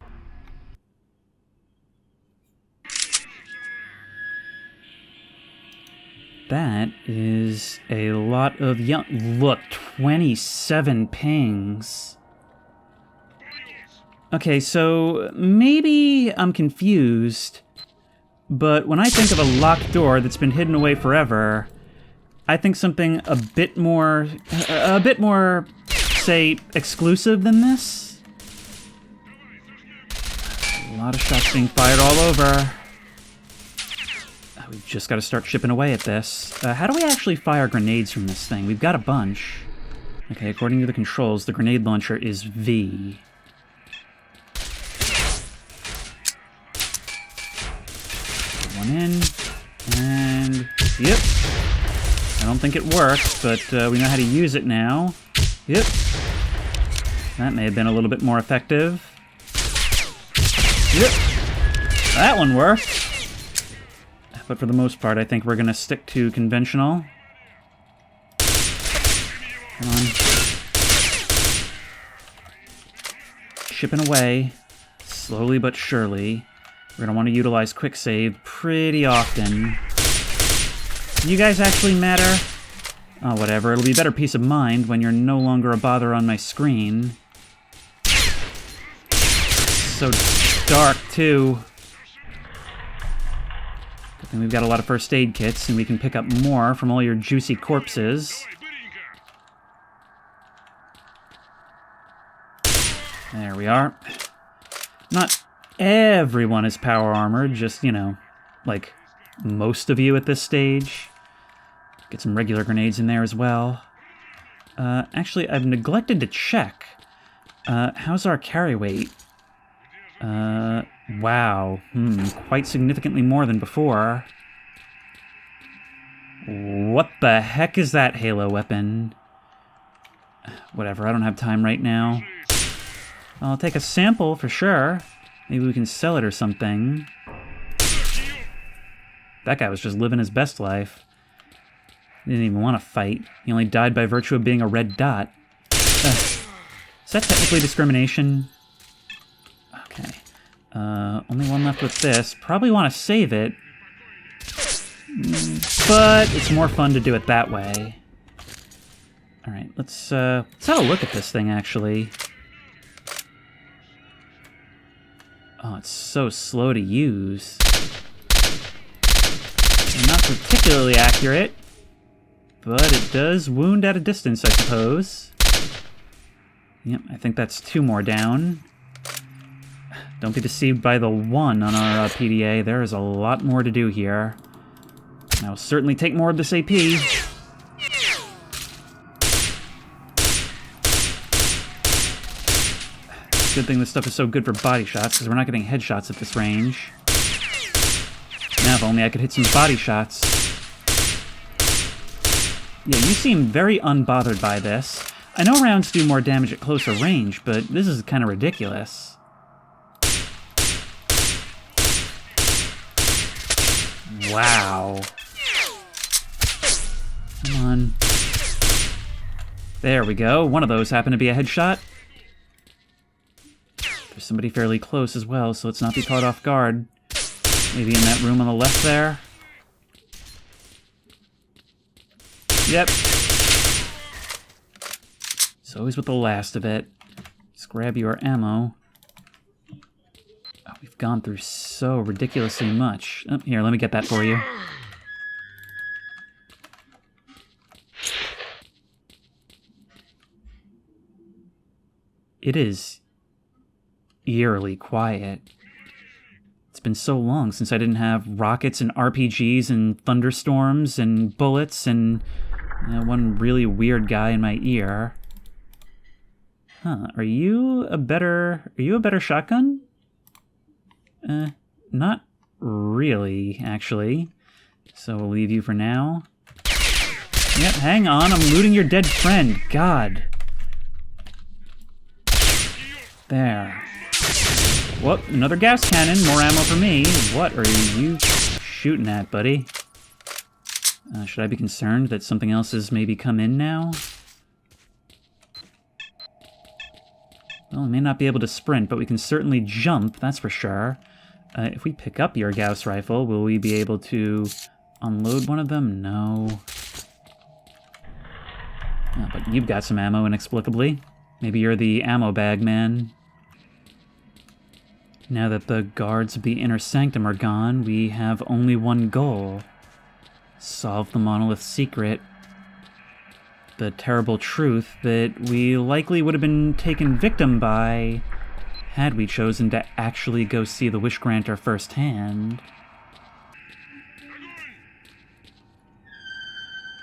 That is a lot of young... Look, 27 pings. Okay, so maybe I'm confused, but when I think of a locked door that's been hidden away forever, I think something a bit more, say, exclusive than this. A lot of shots being fired all over. We've just got to start chipping away at this. How do we actually fire grenades from this thing? We've got a bunch. Okay, according to the controls, the grenade launcher is V. One in, and yep. I don't think it worked, but we know how to use it now. Yep. That may have been a little bit more effective. Yep. That one worked. But for the most part, I think we're going to stick to conventional. Come on. Chipping away, slowly but surely. We're going to want to utilize quick save pretty often. Do you guys actually matter? Oh, whatever. It'll be better peace of mind when you're no longer a bother on my screen. So dark, too. Good thing we've got a lot of first aid kits, and we can pick up more from all your juicy corpses. There we are. Not everyone is power armored, just, you know, like most of you at this stage. Get some regular grenades in there as well. Actually, I've neglected to check. How's our carry weight? Wow. Quite significantly more than before. What the heck is that Halo weapon? Whatever, I don't have time right now. I'll take a sample for sure. Maybe we can sell it or something. That guy was just living his best life. He didn't even want to fight. He only died by virtue of being a red dot. Is that technically discrimination? Okay. Only one left with this. Probably want to save it. But it's more fun to do it that way. Alright, let's have a look at this thing, actually. Oh, it's so slow to use. And not particularly accurate, but it does wound at a distance, I suppose. Yep, I think that's 2 more down. Don't be deceived by the 1 on our PDA. There is a lot more to do here. And I will certainly take more of this AP. Good thing this stuff is so good for body shots, because we're not getting headshots at this range. Now, if only I could hit some body shots. Yeah, you seem very unbothered by this. I know rounds do more damage at closer range, but this is kind of ridiculous. Wow. Come on. There we go. One of those happened to be a headshot. There's somebody fairly close as well, so let's not be caught off guard. Maybe in that room on the left there. Yep. It's always with the last of it. Just grab your ammo. Oh, we've gone through so ridiculously much. Oh, here, let me get that for you. It is eerily quiet. It's been so long since I didn't have rockets and RPGs and thunderstorms and bullets and one really weird guy in my ear. Huh, are you a better shotgun? Not really, actually. So we'll leave you for now. Yep, hang on, I'm looting your dead friend. God. There. Whoop, another gas cannon. More ammo for me. What are you shooting at, buddy? Should I be concerned that something else has maybe come in now? Well, we may not be able to sprint, but we can certainly jump, that's for sure. If we pick up your Gauss rifle, will we be able to unload one of them? No. Oh, but you've got some ammo, inexplicably. Maybe you're the ammo bag man. Now that the guards of the Inner Sanctum are gone, we have only one goal. Solve the monolith's secret. The terrible truth that we likely would have been taken victim by had we chosen to actually go see the Wish Granter firsthand.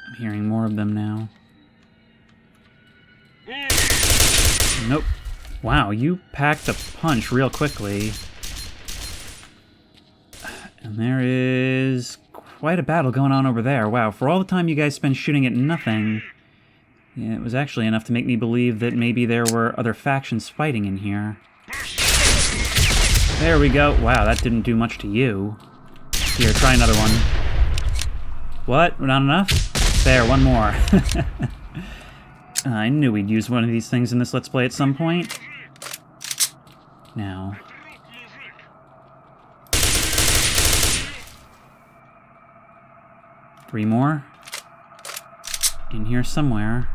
I'm hearing more of them now. Nope. Wow, you packed a punch real quickly. And there is quite a battle going on over there. Wow, for all the time you guys spent shooting at nothing, yeah, it was actually enough to make me believe that maybe there were other factions fighting in here. There we go. Wow, that didn't do much to you. Here, try another one. What? Not enough? There, one more. I knew we'd use one of these things in this Let's Play at some point. Now. Three more. In here somewhere.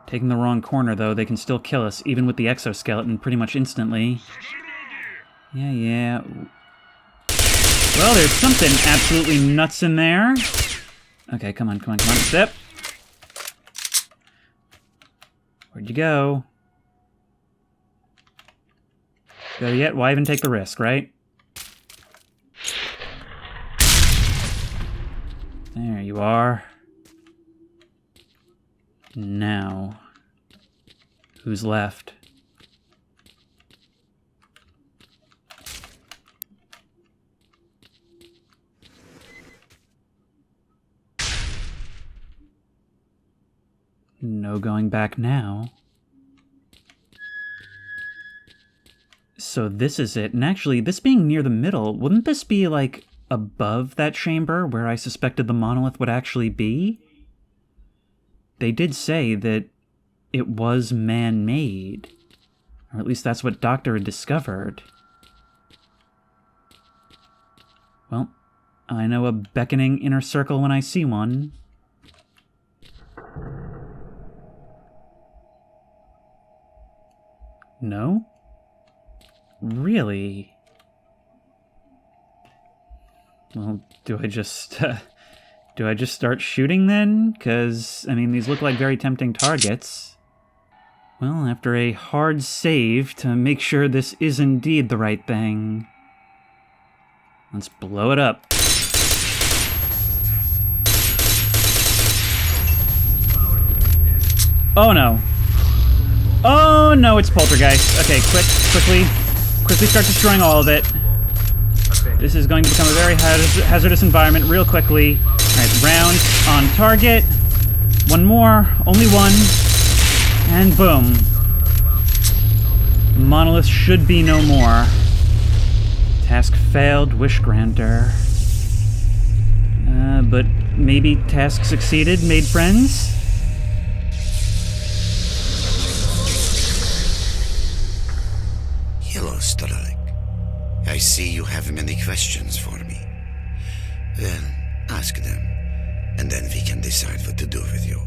Taking the wrong corner, though, they can still kill us, even with the exoskeleton, pretty much instantly. Yeah. Well, there's something absolutely nuts in there. Okay, come on. Zip! Where'd you go? Go yet? Why even take the risk, right? There you are. Now, who's left? No going back now. So this is it. And actually, this being near the middle, wouldn't this be, like, above that chamber where I suspected the monolith would actually be? They did say that it was man-made. Or at least that's what Doctor had discovered. Well, I know a beckoning inner circle when I see one. No? Really? Well, do I just start shooting then? 'Cause, I mean, these look like very tempting targets. Well, after a hard save to make sure this is indeed the right thing, let's blow it up. Oh no. Oh no, it's Poltergeist. Okay, quickly start destroying all of it. This is going to become a very hazardous environment real quickly. Alright, round on target. One more, only one. And boom. Monolith should be no more. Task failed, Wish Granter. But maybe task succeeded, made friends? Hello, S.T.A.L.K.E.R. I see you have many questions for me. Well, ask them, and then we can decide what to do with you.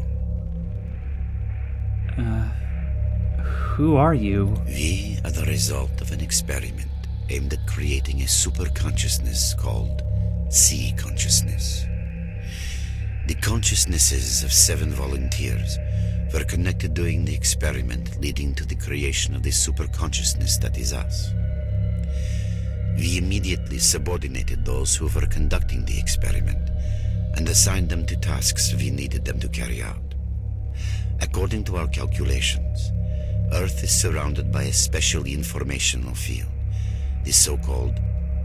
Who are you? We are the result of an experiment aimed at creating a super-consciousness called C-Consciousness. The consciousnesses of 7 volunteers were connected during the experiment, leading to the creation of the super-consciousness that is us. We immediately subordinated those who were conducting the experiment and assigned them to tasks we needed them to carry out. According to our calculations, Earth is surrounded by a special informational field, the so-called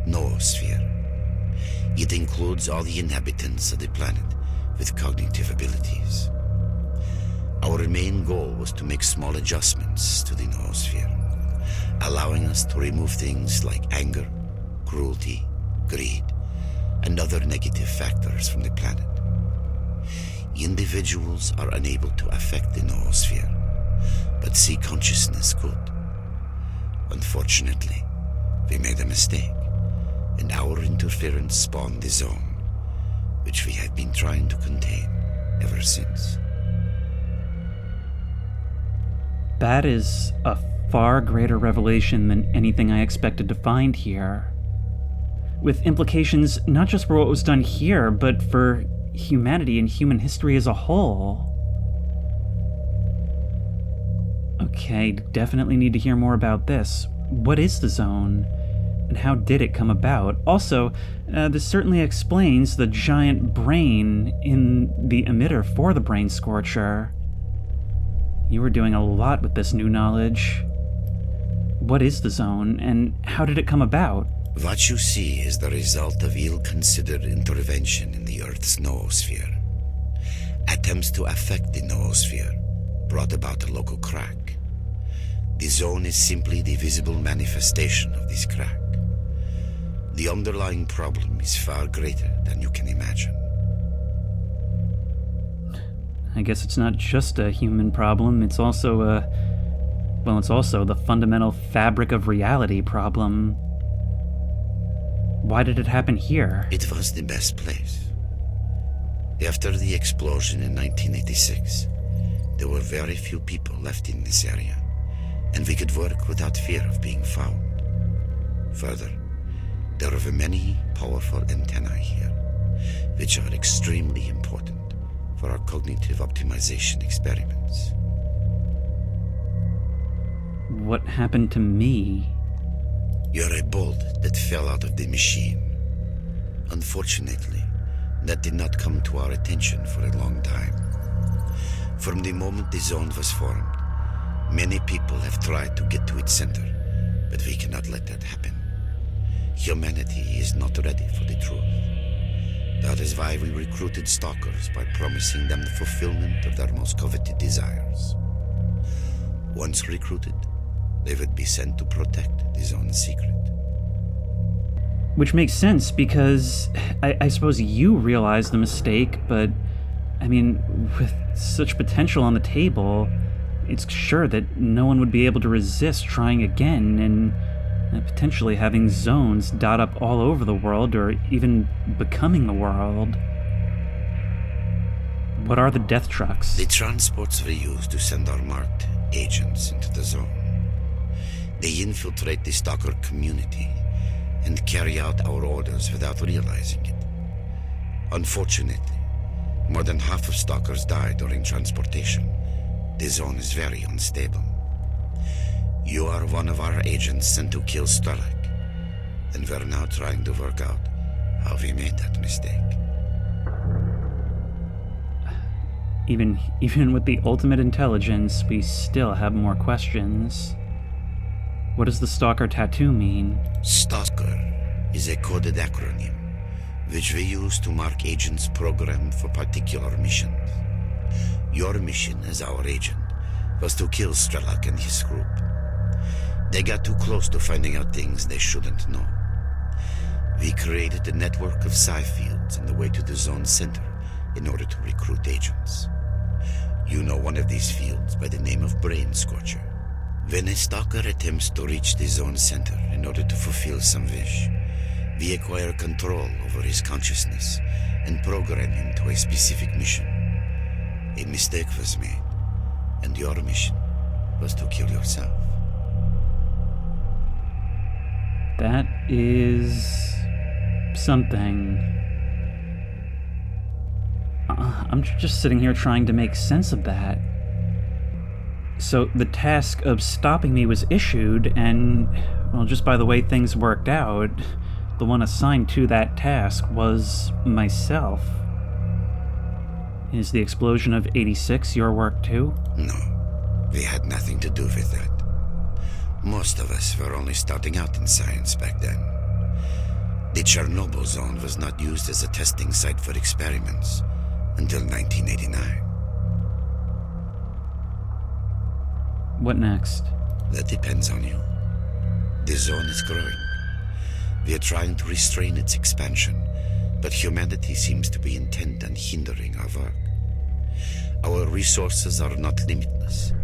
noosphere. It includes all the inhabitants of the planet with cognitive abilities. Our main goal was to make small adjustments to the noosphere, allowing us to remove things like anger, cruelty, greed, and other negative factors from the planet. Individuals are unable to affect the noosphere, but C-Consciousness could. Unfortunately, we made a mistake, and our interference spawned the zone, which we have been trying to contain ever since. That is a far greater revelation than anything I expected to find here. With implications not just for what was done here, but for humanity and human history as a whole. Okay, definitely need to hear more about this. What is the zone? And how did it come about? Also, this certainly explains the giant brain in the emitter for the brain scorcher. You were doing a lot with this new knowledge. What is the zone, and how did it come about? What you see is the result of ill-considered intervention in the Earth's noosphere. Attempts to affect the noosphere brought about a local crack. The zone is simply the visible manifestation of this crack. The underlying problem is far greater than you can imagine. I guess it's not just a human problem, it's also it's also the fundamental fabric of reality problem. Why did it happen here? It was the best place. After the explosion in 1986, there were very few people left in this area, and we could work without fear of being found. Further, there are many powerful antennae here, which are extremely important for our cognitive optimization experiments. What happened to me? You're a bolt that fell out of the machine. Unfortunately, that did not come to our attention for a long time. From the moment the zone was formed, many people have tried to get to its center, but we cannot let that happen. Humanity is not ready for the truth. That is why we recruited stalkers by promising them the fulfillment of their most coveted desires. Once recruited, they would be sent to protect the zone's secret. Which makes sense because I suppose you realized the mistake, but I mean, with such potential on the table, it's sure that no one would be able to resist trying again and potentially having zones dot up all over the world or even becoming the world. What are the death trucks? The transports we use to send our marked agents into the zone. They infiltrate the stalker community and carry out our orders without realizing it. Unfortunately, more than half of stalkers die during transportation. The zone is very unstable. You are one of our agents sent to kill S.T.A.L.K.E.R, and we're now trying to work out how we made that mistake. Even with the ultimate intelligence, we still have more questions. What does the stalker tattoo mean? S.T.A.L.K.E.R is a coded acronym, which we use to mark agents programmed for particular missions. Your mission as our agent was to kill S.T.A.L.K.E.R and his group. They got too close to finding out things they shouldn't know. We created a network of psi fields on the way to the zone center in order to recruit agents. You know one of these fields by the name of Brain Scorcher. When a stalker attempts to reach the zone center in order to fulfill some wish, we acquire control over his consciousness and program him to a specific mission. A mistake was made, and your mission was to kill yourself. That is something. I'm just sitting here trying to make sense of that. So the task of stopping me was issued, and, well, just by the way things worked out, the one assigned to that task was myself. Is the explosion of 86 your work too? No, we had nothing to do with that. Most of us were only starting out in science back then. The Chernobyl zone was not used as a testing site for experiments until 1989. What next? That depends on you. The zone is growing. We are trying to restrain its expansion, but humanity seems to be intent on hindering our work. Our resources are not limitless,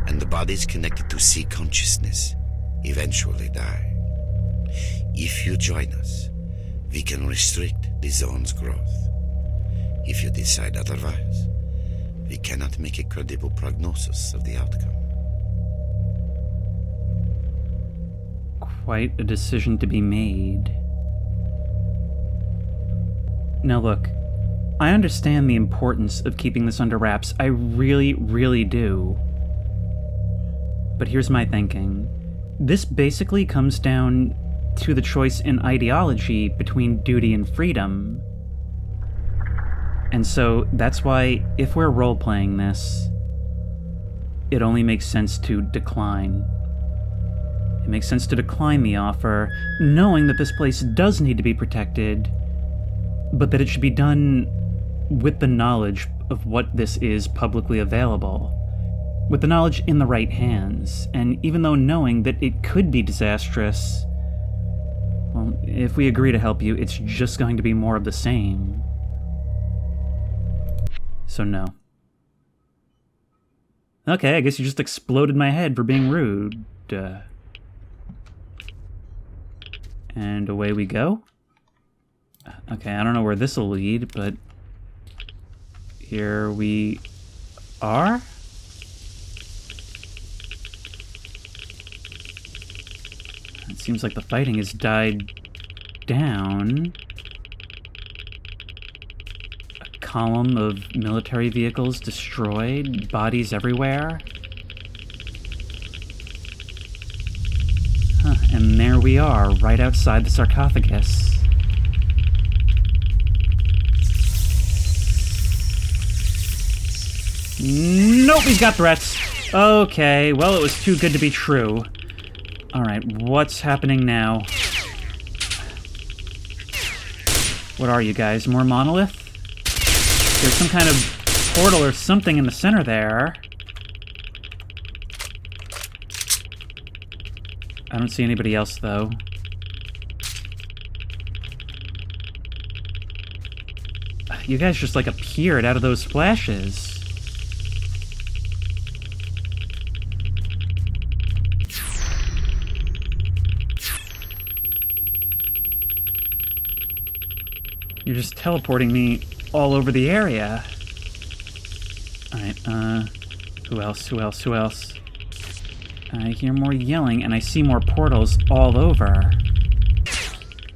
and the bodies connected to C-Consciousness eventually die. If you join us, we can restrict the zone's growth. If you decide otherwise, we cannot make a credible prognosis of the outcome. Quite a decision to be made. Now look, I understand the importance of keeping this under wraps. I really, really do. But here's my thinking. This basically comes down to the choice in ideology between duty and freedom. And so that's why, if we're role-playing this, it only makes sense to decline. It makes sense to decline the offer, knowing that this place does need to be protected, but that it should be done with the knowledge of what this is publicly available. With the knowledge in the right hands, and even though knowing that it could be disastrous, well, if we agree to help you, it's just going to be more of the same. So no. Okay, I guess you just exploded my head for being rude. And away we go. Okay, I don't know where this will lead, but here we are. It seems like the fighting has died down. A column of military vehicles destroyed, bodies everywhere. Huh, and there we are, right outside the sarcophagus. Nope, he's got threats. Okay, well, it was too good to be true. Alright, what's happening now? What are you guys, more monolith? There's some kind of portal or something in the center there. I don't see anybody else, though. You guys just, like, appeared out of those flashes. You're just teleporting me all over the area. Alright, who else? I hear more yelling, and I see more portals all over.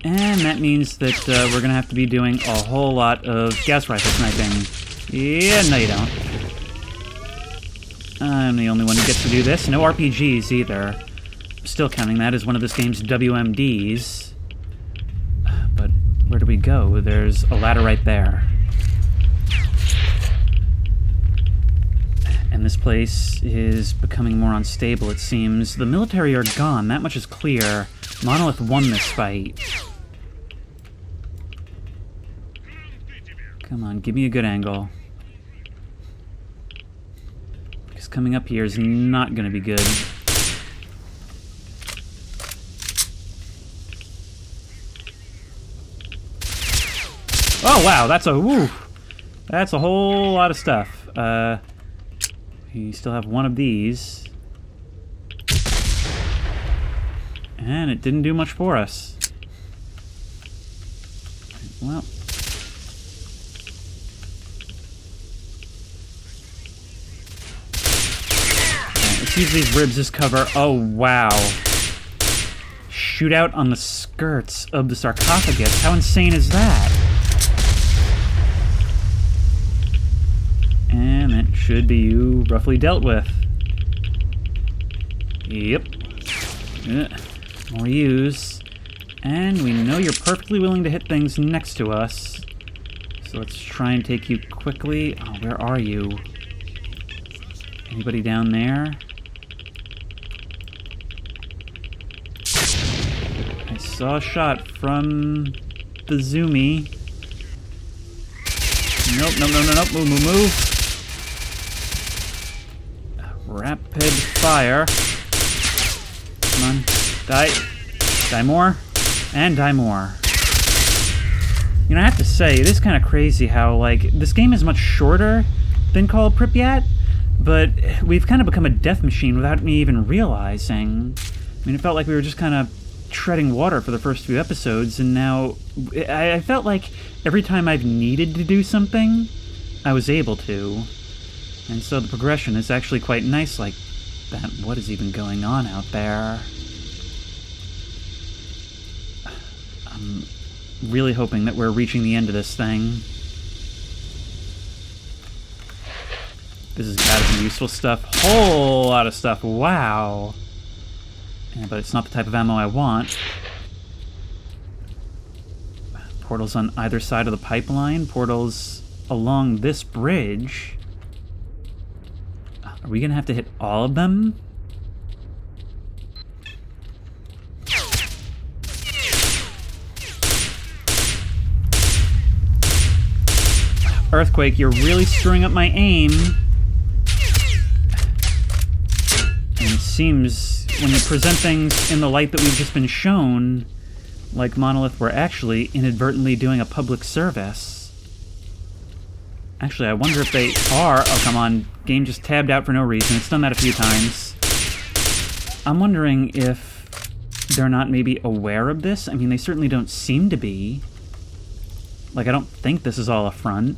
And that means that we're gonna have to be doing a whole lot of gas rifle sniping. Yeah, no you don't. I'm the only one who gets to do this. No RPGs either. I'm still counting that as one of this game's WMDs. But where do we go? There's a ladder right there. And this place is becoming more unstable, it seems. The military are gone, that much is clear. Monolith won this fight. Come on, give me a good angle. Because coming up here is not going to be good. Oh wow, that's a whole lot of stuff. We still have one of these. And it didn't do much for us. Well. Let's use these ribs as cover. Oh, wow. Shootout on the skirts of the sarcophagus. How insane is that? And that should be you roughly dealt with. Yep. More use. And we know you're perfectly willing to hit things next to us. So let's try and take you quickly. Oh, where are you? Anybody down there? I saw a shot from the zoomie. Nope. Move. Rapid fire. Come on. Die. Die more. And die more. You know, I have to say, it is kind of crazy how, like, this game is much shorter than called Pripyat, but we've kind of become a death machine without me even realizing. I mean, it felt like we were just kind of treading water for the first few episodes, and now I felt like every time I've needed to do something, I was able to. And so the progression is actually quite nice like that. What is even going on out there? I'm really hoping that we're reaching the end of this thing. This has got to be useful stuff. Whole lot of stuff. Wow. Yeah, but it's not the type of ammo I want. Portals on either side of the pipeline. Portals along this bridge. Are we gonna have to hit all of them? Earthquake, you're really screwing up my aim. And it seems when you present things in the light that we've just been shown, like Monolith were actually inadvertently doing a public service. Actually, I wonder if they are... Oh, come on. Game just tabbed out for no reason. It's done that a few times. I'm wondering if they're not maybe aware of this. I mean, they certainly don't seem to be. Like, I don't think this is all a front.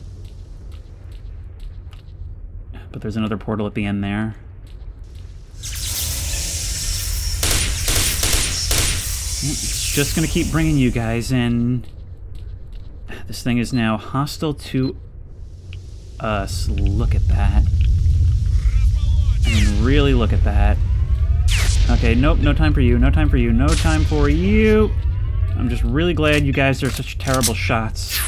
But there's another portal at the end there. It's just gonna keep bringing you guys in. This thing is now hostile to us. Look at that. I mean, really look at that. Okay, nope, no time for you, no time for you, no time for you. I'm just really glad you guys are such terrible shots.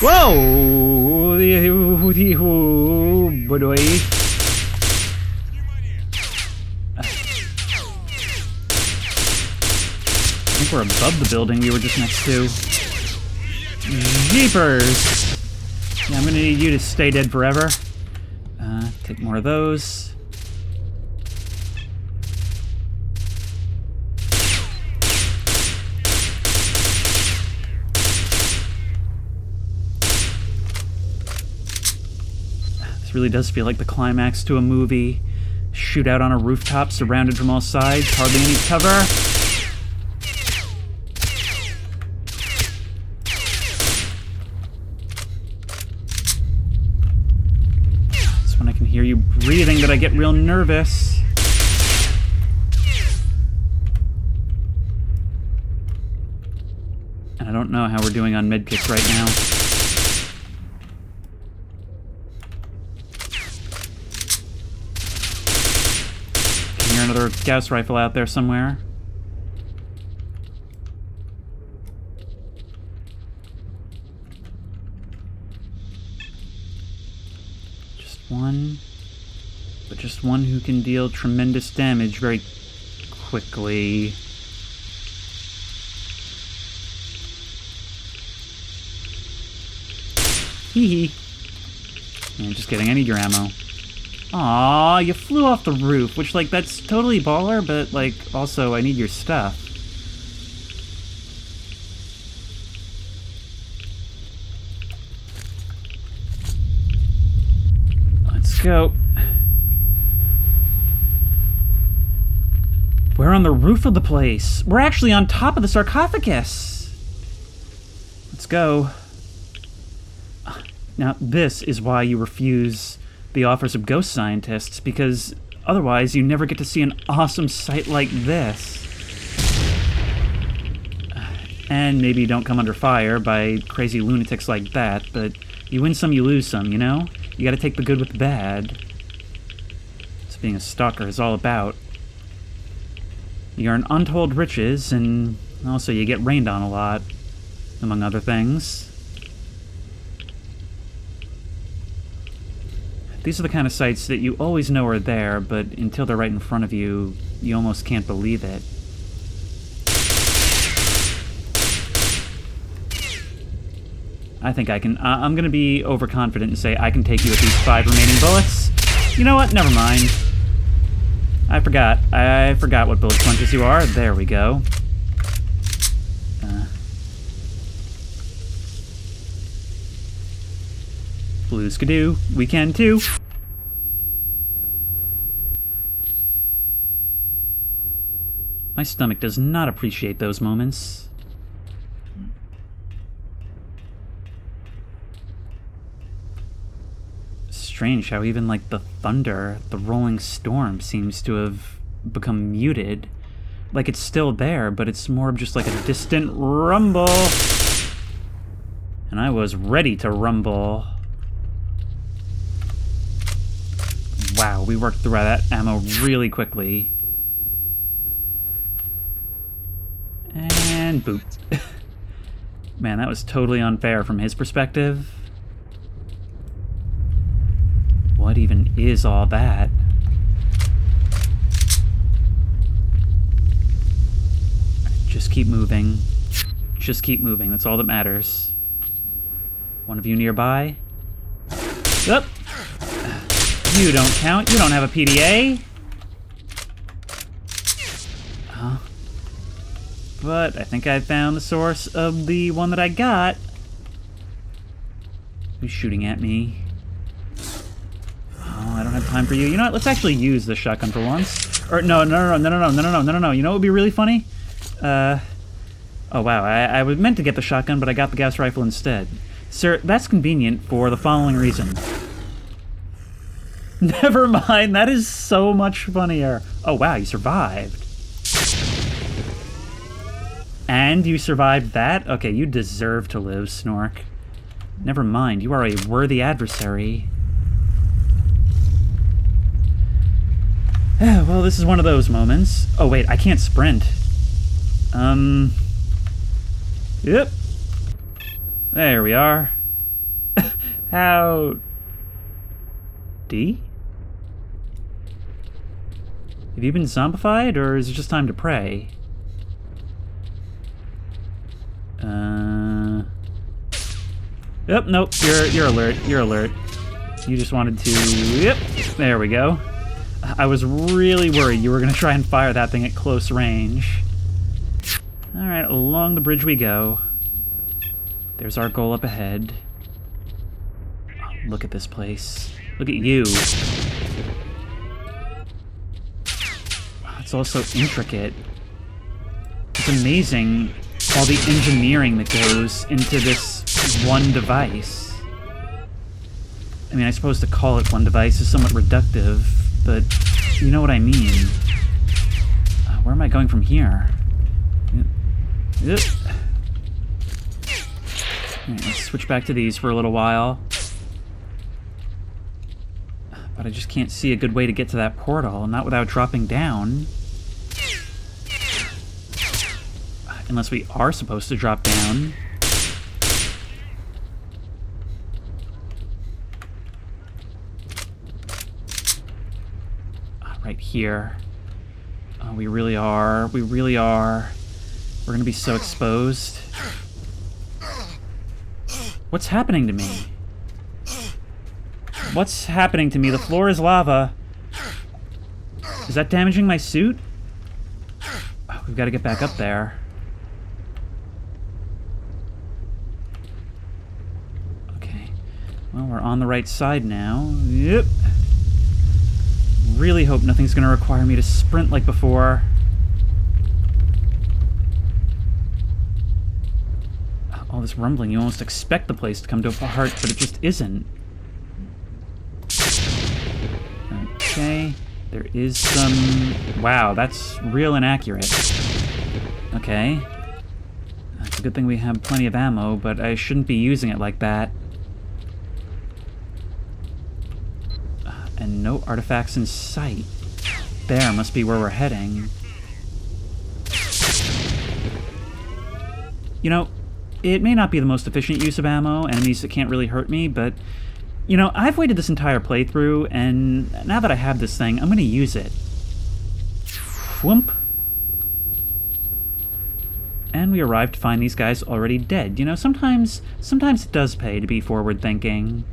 Whoa! Boy. I think we're above the building we were just next to. Jeepers! Yeah, I'm gonna need you to stay dead forever. Take more of those. This really does feel like the climax to a movie. Shootout on a rooftop, surrounded from all sides, hardly any cover. When I can hear you breathing that I get real nervous. And I don't know how we're doing on medkits right now. Can hear another Gauss rifle out there somewhere. One, but just one who can deal tremendous damage very quickly. Hee hee. Yeah, just kidding, I need your ammo. Aw, you flew off the roof, which, like, that's totally baller, but, like, also, I need your stuff. Go. We're on the roof of the place. We're actually on top of the sarcophagus. Let's go. Now, this is why you refuse the offers of ghost scientists, because otherwise you never get to see an awesome sight like this. And maybe you don't come under fire by crazy lunatics like that, but you win some, you lose some, you know? You gotta take the good with the bad. That's what being a stalker is all about. You earn untold riches, and also you get rained on a lot, among other things. These are the kind of sights that you always know are there, but until they're right in front of you, you almost can't believe it. I think I can... I'm going to be overconfident and say I can take you with these 5 remaining bullets. You know what? Never mind. I forgot what bullet sponges you are. There we go. Blue skidoo. We can too. My stomach does not appreciate those moments. Strange how even like the thunder, the rolling storm seems to have become muted. Like it's still there, but it's more of just like a distant rumble. And I was ready to rumble. Wow, we worked through that ammo really quickly. And boop. Man, that was totally unfair from his perspective. What even is all that? Just keep moving. Just keep moving. That's all that matters. One of you nearby? Yep. You don't count. You don't have a PDA. Huh? But I think I found the source of the one that I got. Who's shooting at me? Oh, I don't have time for you. You know what? Let's actually use the shotgun for once. Or no. You know what would be really funny? Oh wow, I was meant to get the shotgun, but I got the gas rifle instead. Sir, that's convenient for the following reason. Never mind, that is so much funnier. Oh wow, you survived. And you survived that? Okay, you deserve to live, Snork. Never mind, you are a worthy adversary. Well, this is one of those moments. Oh wait, I can't sprint. Yep. There we are. How... D? Have you been zombified, or is it just time to pray? Yep, nope, you're alert, you're alert. You just wanted to... Yep, there we go. I was really worried you were going to try and fire that thing at close range. Alright, along the bridge we go. There's our goal up ahead. Oh, look at this place. Look at you. It's all so intricate. It's amazing all the engineering that goes into this one device. I mean, I suppose to call it one device is somewhat reductive, but you know what I mean. Where am I going from here? Yep. Alright, let's switch back to these for a little while. But I just can't see a good way to get to that portal, not without dropping down. Unless we are supposed to drop down. Right here. Oh, we really are. We really are. We're gonna be so exposed. What's happening to me? What's happening to me? The floor is lava. Is that damaging my suit? Oh, we've got to get back up there. Okay. Well, we're on the right side now. Yep. Really hope nothing's going to require me to sprint like before. All this rumbling, you almost expect the place to come to a halt, but it just isn't. Okay, there is some... Wow, that's real inaccurate. Okay. It's a good thing we have plenty of ammo, but I shouldn't be using it like that. And no artifacts in sight. There must be where we're heading. You know, it may not be the most efficient use of ammo, enemies that can't really hurt me, but, you know, I've waited this entire playthrough, and now that I have this thing, I'm gonna use it. Whoomp. And we arrived to find these guys already dead. You know, sometimes it does pay to be forward-thinking.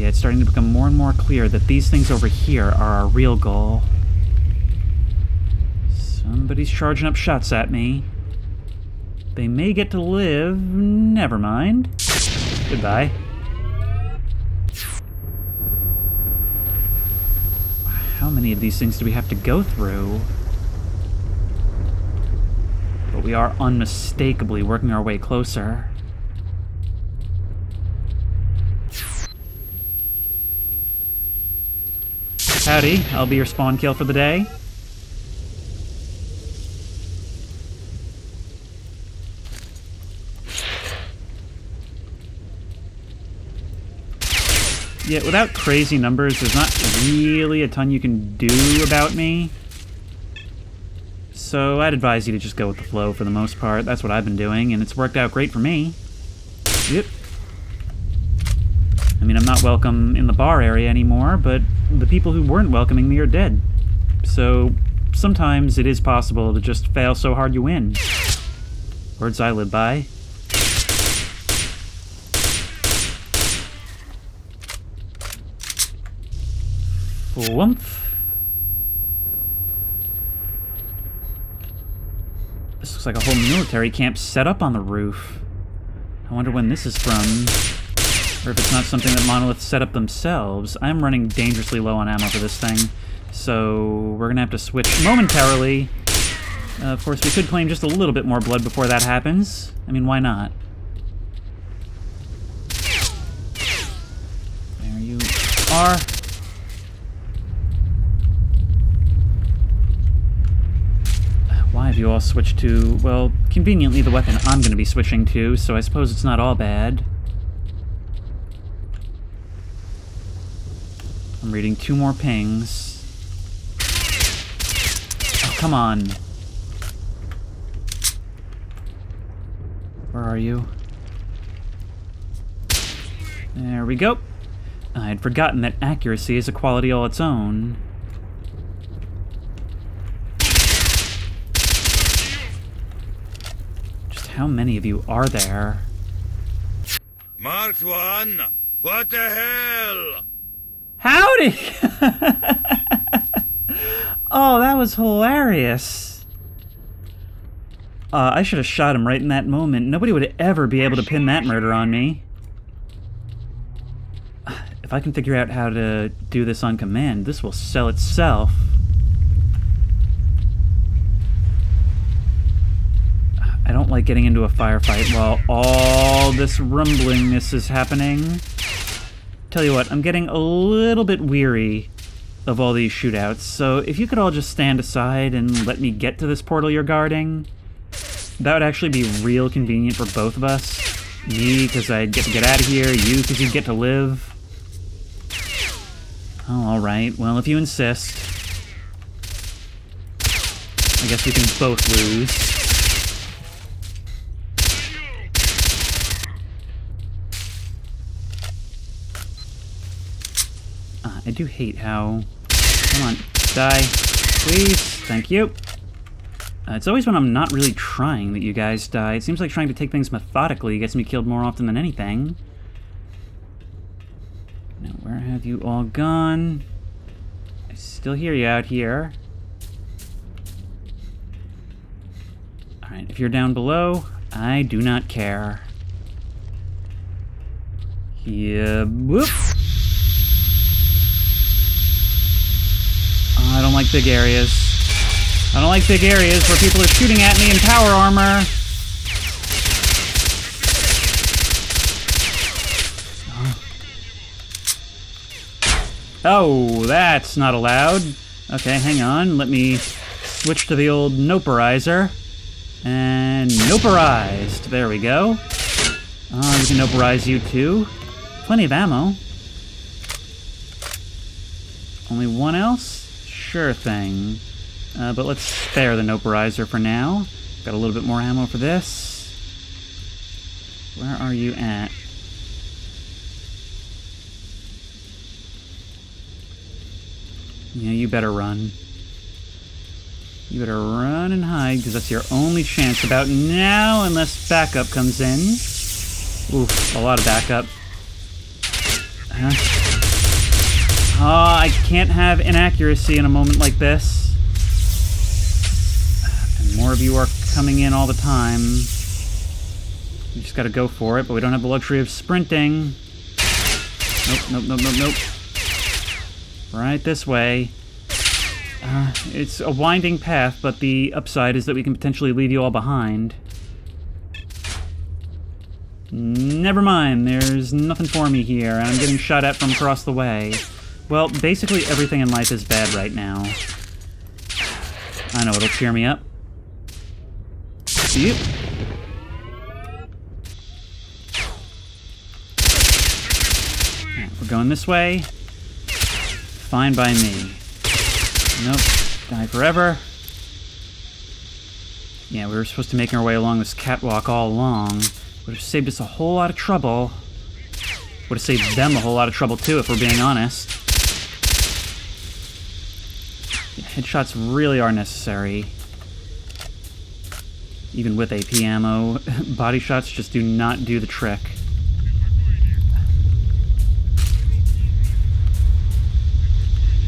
Yeah, it's starting to become more and more clear that these things over here are our real goal. Somebody's charging up shots at me. They may get to live. Never mind. Goodbye. How many of these things do we have to go through? But we are unmistakably working our way closer. Howdy, I'll be your spawn kill for the day. Yeah, without crazy numbers, there's not really a ton you can do about me. So I'd advise you to just go with the flow for the most part. That's what I've been doing, and it's worked out great for me. Yep. I mean, I'm not welcome in the bar area anymore, but the people who weren't welcoming me are dead. So sometimes it is possible to just fail so hard you win. Words I live by. Woomph. This looks like a whole military camp set up on the roof. I wonder when this is from, or if it's not something that monoliths set up themselves. I'm running dangerously low on ammo for this thing, so we're gonna have to switch momentarily. Of course, we could claim just a little bit more blood before that happens. I mean, why not? There you are. Why have you all switched to, well, conveniently the weapon I'm going to be switching to, so I suppose it's not all bad. I'm reading 2 more pings. Oh, come on. Where are you? There we go. I had forgotten that accuracy is a quality all its own. How many of you are there? Marked one! What the hell? Howdy! Oh, that was hilarious. I should have shot him right in that moment. Nobody would ever be able to pin that murder on me. If I can figure out how to do this on command, this will sell itself. I don't like getting into a firefight while all this rumblingness is happening. Tell you what, I'm getting a little bit weary of all these shootouts, so if you could all just stand aside and let me get to this portal you're guarding, that would actually be real convenient for both of us. Me, because I'd get to get out of here, you, because you'd get to live. Oh, alright, well, if you insist. I guess we can both lose. I do hate how... Come on, die. Please. Thank you. It's always when I'm not really trying that you guys die. It seems like trying to take things methodically gets me killed more often than anything. Now, where have you all gone? I still hear you out here. Alright, if you're down below, I do not care. Yeah, whoop! I don't like big areas. I don't like big areas where people are shooting at me in power armor. Oh, that's not allowed. Okay, hang on. Let me switch to the old noperizer. And noperized. There we go. We can noperize you too. Plenty of ammo. Only one else? Sure thing. But let's spare the noperizer for now. Got a little bit more ammo for this. Where are you at? Yeah, you better run. You better run and hide, because that's your only chance about now, unless backup comes in. Oof, a lot of backup. I can't have inaccuracy in a moment like this. And more of you are coming in all the time. We just gotta go for it, but we don't have the luxury of sprinting. Nope. Right this way. It's a winding path, but the upside is that we can potentially leave you all behind. Never mind, there's nothing for me here, and I'm getting shot at from across the way. Well, basically everything in life is bad right now. I know, it'll cheer me up. Yep. Alright, we're going this way. Fine by me. Nope. Die forever. Yeah, we were supposed to make our way along this catwalk all along. Would have saved us a whole lot of trouble. Would have saved them a whole lot of trouble too, if we're being honest. Yeah, headshots really are necessary. Even with AP ammo, body shots just do not do the trick.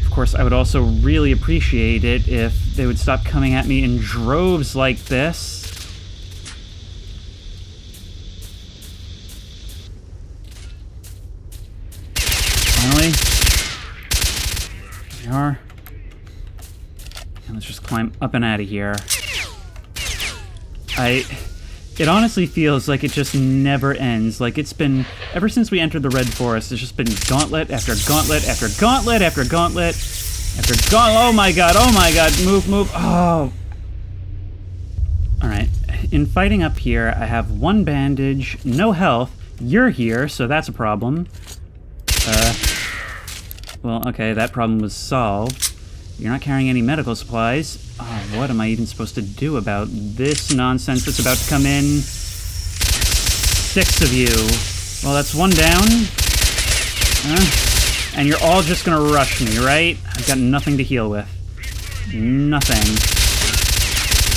Of course, I would also really appreciate it if they would stop coming at me in droves like this. Finally. There we are. And let's just climb up and out of here. It honestly feels like it just never ends. Like it's been, ever since we entered the Red Forest, it's just been gauntlet after gauntlet after gauntlet after gauntlet after gauntlet. Oh my god, move. Oh. Alright, in fighting up here, I have one bandage, no health. You're here, so that's a problem. Well, okay, that problem was solved. You're not carrying any medical supplies. Oh, what am I even supposed to do about this nonsense that's about to come in? 6 of you. Well, that's 1 down. And you're all just gonna rush me, right? I've got nothing to heal with. Nothing.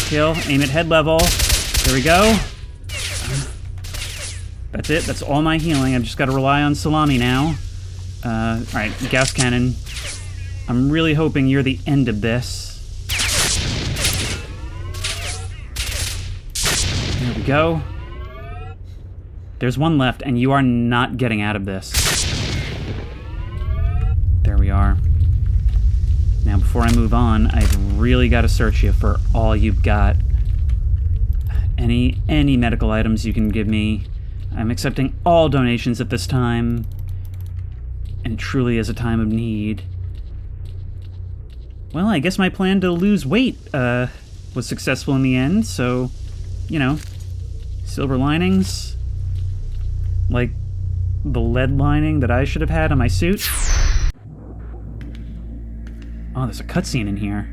Kill, aim at head level. There we go. That's it, that's all my healing. I've just gotta rely on salami now. Alright, Gauss Cannon. I'm really hoping you're the end of this. There we go. There's 1 left, and you are not getting out of this. There we are. Now, before I move on, I've really got to search you for all you've got. Any medical items you can give me. I'm accepting all donations at this time. And it truly is a time of need. Well, I guess my plan to lose weight was successful in the end, so, you know, silver linings. Like the lead lining that I should have had on my suit. Oh, there's a cutscene in here.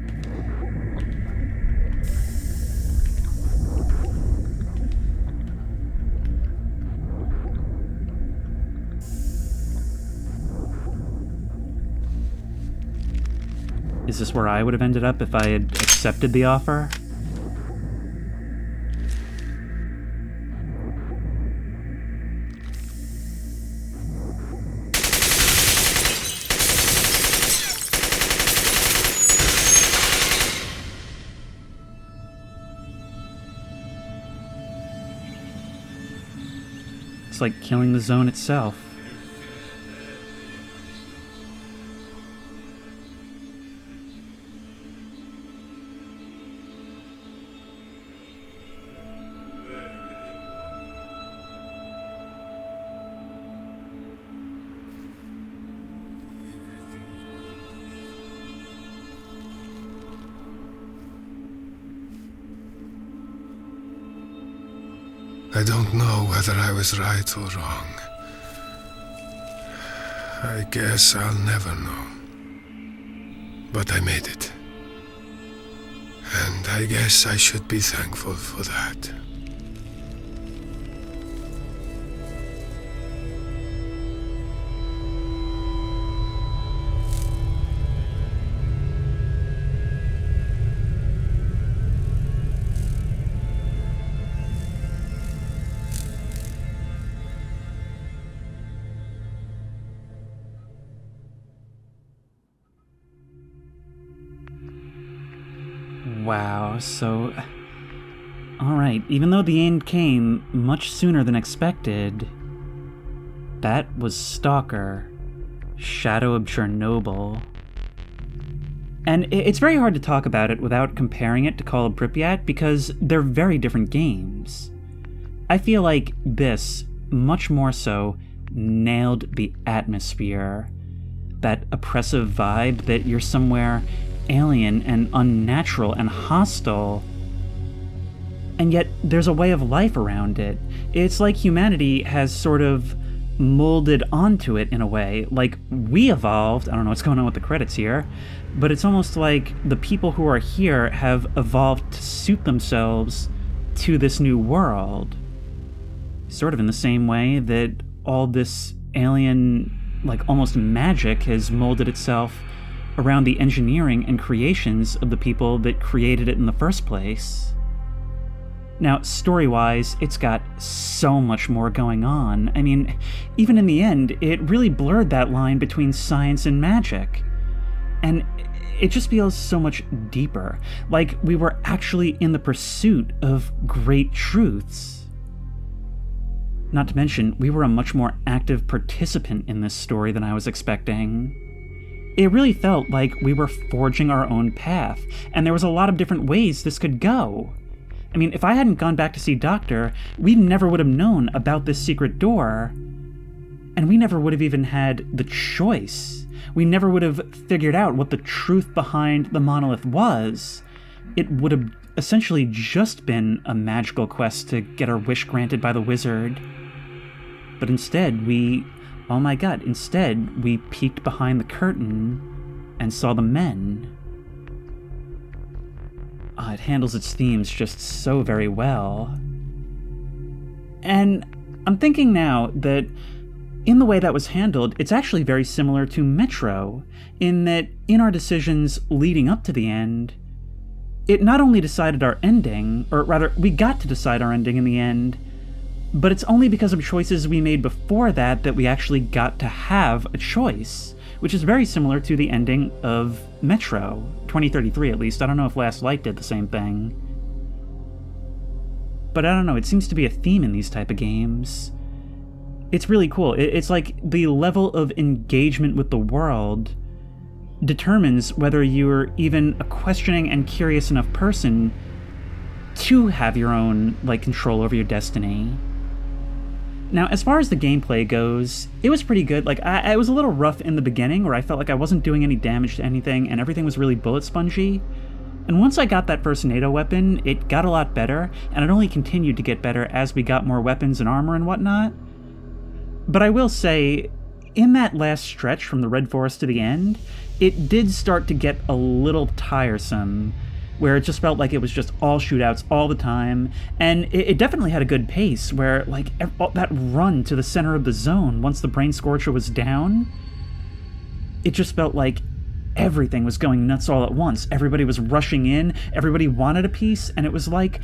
Is this where I would have ended up if I had accepted the offer? It's like killing the zone itself. I don't know whether I was right or wrong. I guess I'll never know. But I made it. And I guess I should be thankful for that. Wow, so... Alright, even though the end came much sooner than expected, that was S.T.A.L.K.E.R, Shadow of Chernobyl. And it's very hard to talk about it without comparing it to Call of Pripyat, because they're very different games. I feel like this, much more so, nailed the atmosphere. That oppressive vibe that you're somewhere alien and unnatural and hostile, and yet there's a way of life around it. It's like humanity has sort of molded onto it in a way, like we evolved. I don't know what's going on with the credits here, but it's almost like the people who are here have evolved to suit themselves to this new world. Sort of in the same way that all this alien, like almost magic, has molded itself around the engineering and creations of the people that created it in the first place. Now, story-wise, it's got so much more going on. I mean, even in the end, it really blurred that line between science and magic. And it just feels so much deeper, like we were actually in the pursuit of great truths. Not to mention, we were a much more active participant in this story than I was expecting. It really felt like we were forging our own path, and there was a lot of different ways this could go. I mean, if I hadn't gone back to see Doctor, we never would have known about this secret door, and we never would have even had the choice. We never would have figured out what the truth behind the monolith was. It would have essentially just been a magical quest to get our wish granted by the wizard. But instead, oh my god, instead we peeked behind the curtain and saw the men. It handles its themes just so very well. And I'm thinking now that in the way that was handled, it's actually very similar to Metro, in that in our decisions leading up to the end, it not only decided our ending, or rather, we got to decide our ending in the end, but it's only because of choices we made before that we actually got to have a choice, which is very similar to the ending of Metro, 2033 at least. I don't know if Last Light did the same thing. But I don't know, it seems to be a theme in these type of games. It's really cool. It's like the level of engagement with the world determines whether you're even a questioning and curious enough person to have your own, like, control over your destiny. Now, as far as the gameplay goes, it was pretty good. Like, I was a little rough in the beginning, where I felt like I wasn't doing any damage to anything, and everything was really bullet spongy. And once I got that first NATO weapon, it got a lot better, and it only continued to get better as we got more weapons and armor and whatnot. But I will say, in that last stretch from the Red Forest to the end, it did start to get a little tiresome, where it just felt like it was just all shootouts all the time, and it definitely had a good pace, where, like, that run to the center of the zone, once the Brain Scorcher was down, it just felt like everything was going nuts all at once. Everybody was rushing in, everybody wanted a piece, and it was like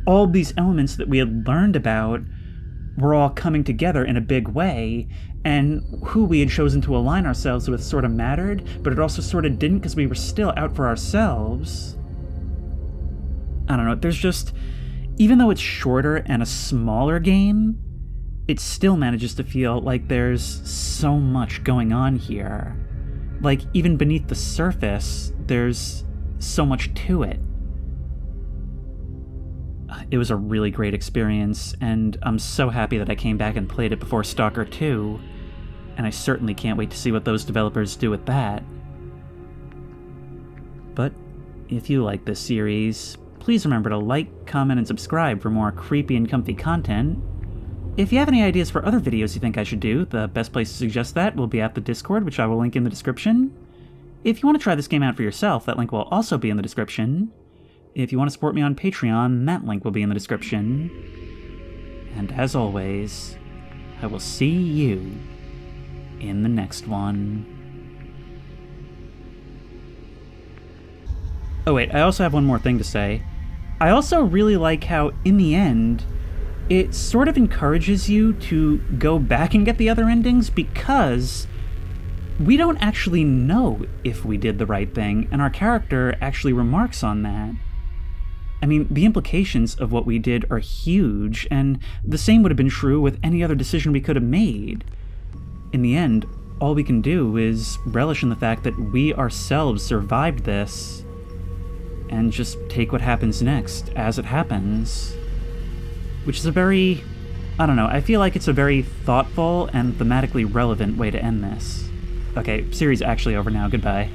all these elements that we had learned about were all coming together in a big way, and who we had chosen to align ourselves with sort of mattered, but it also sort of didn't, because we were still out for ourselves. I don't know, there's just, even though it's shorter and a smaller game, it still manages to feel like there's so much going on here. Like, even beneath the surface, there's so much to it. It was a really great experience, and I'm so happy that I came back and played it before S.T.A.L.K.E.R 2, and I certainly can't wait to see what those developers do with that. But if you like this series, please remember to like, comment, and subscribe for more creepy and comfy content. If you have any ideas for other videos you think I should do, the best place to suggest that will be at the Discord, which I will link in the description. If you want to try this game out for yourself, that link will also be in the description. If you want to support me on Patreon, that link will be in the description. And as always, I will see you in the next one. Oh wait, I also have one more thing to say. I also really like how, in the end, it sort of encourages you to go back and get the other endings, because we don't actually know if we did the right thing, and our character actually remarks on that. I mean, the implications of what we did are huge, and the same would have been true with any other decision we could have made. In the end, all we can do is relish in the fact that we ourselves survived this, and just take what happens next as it happens. Which is a very... I don't know, I feel like it's a very thoughtful and thematically relevant way to end this. Okay, series actually over now, goodbye.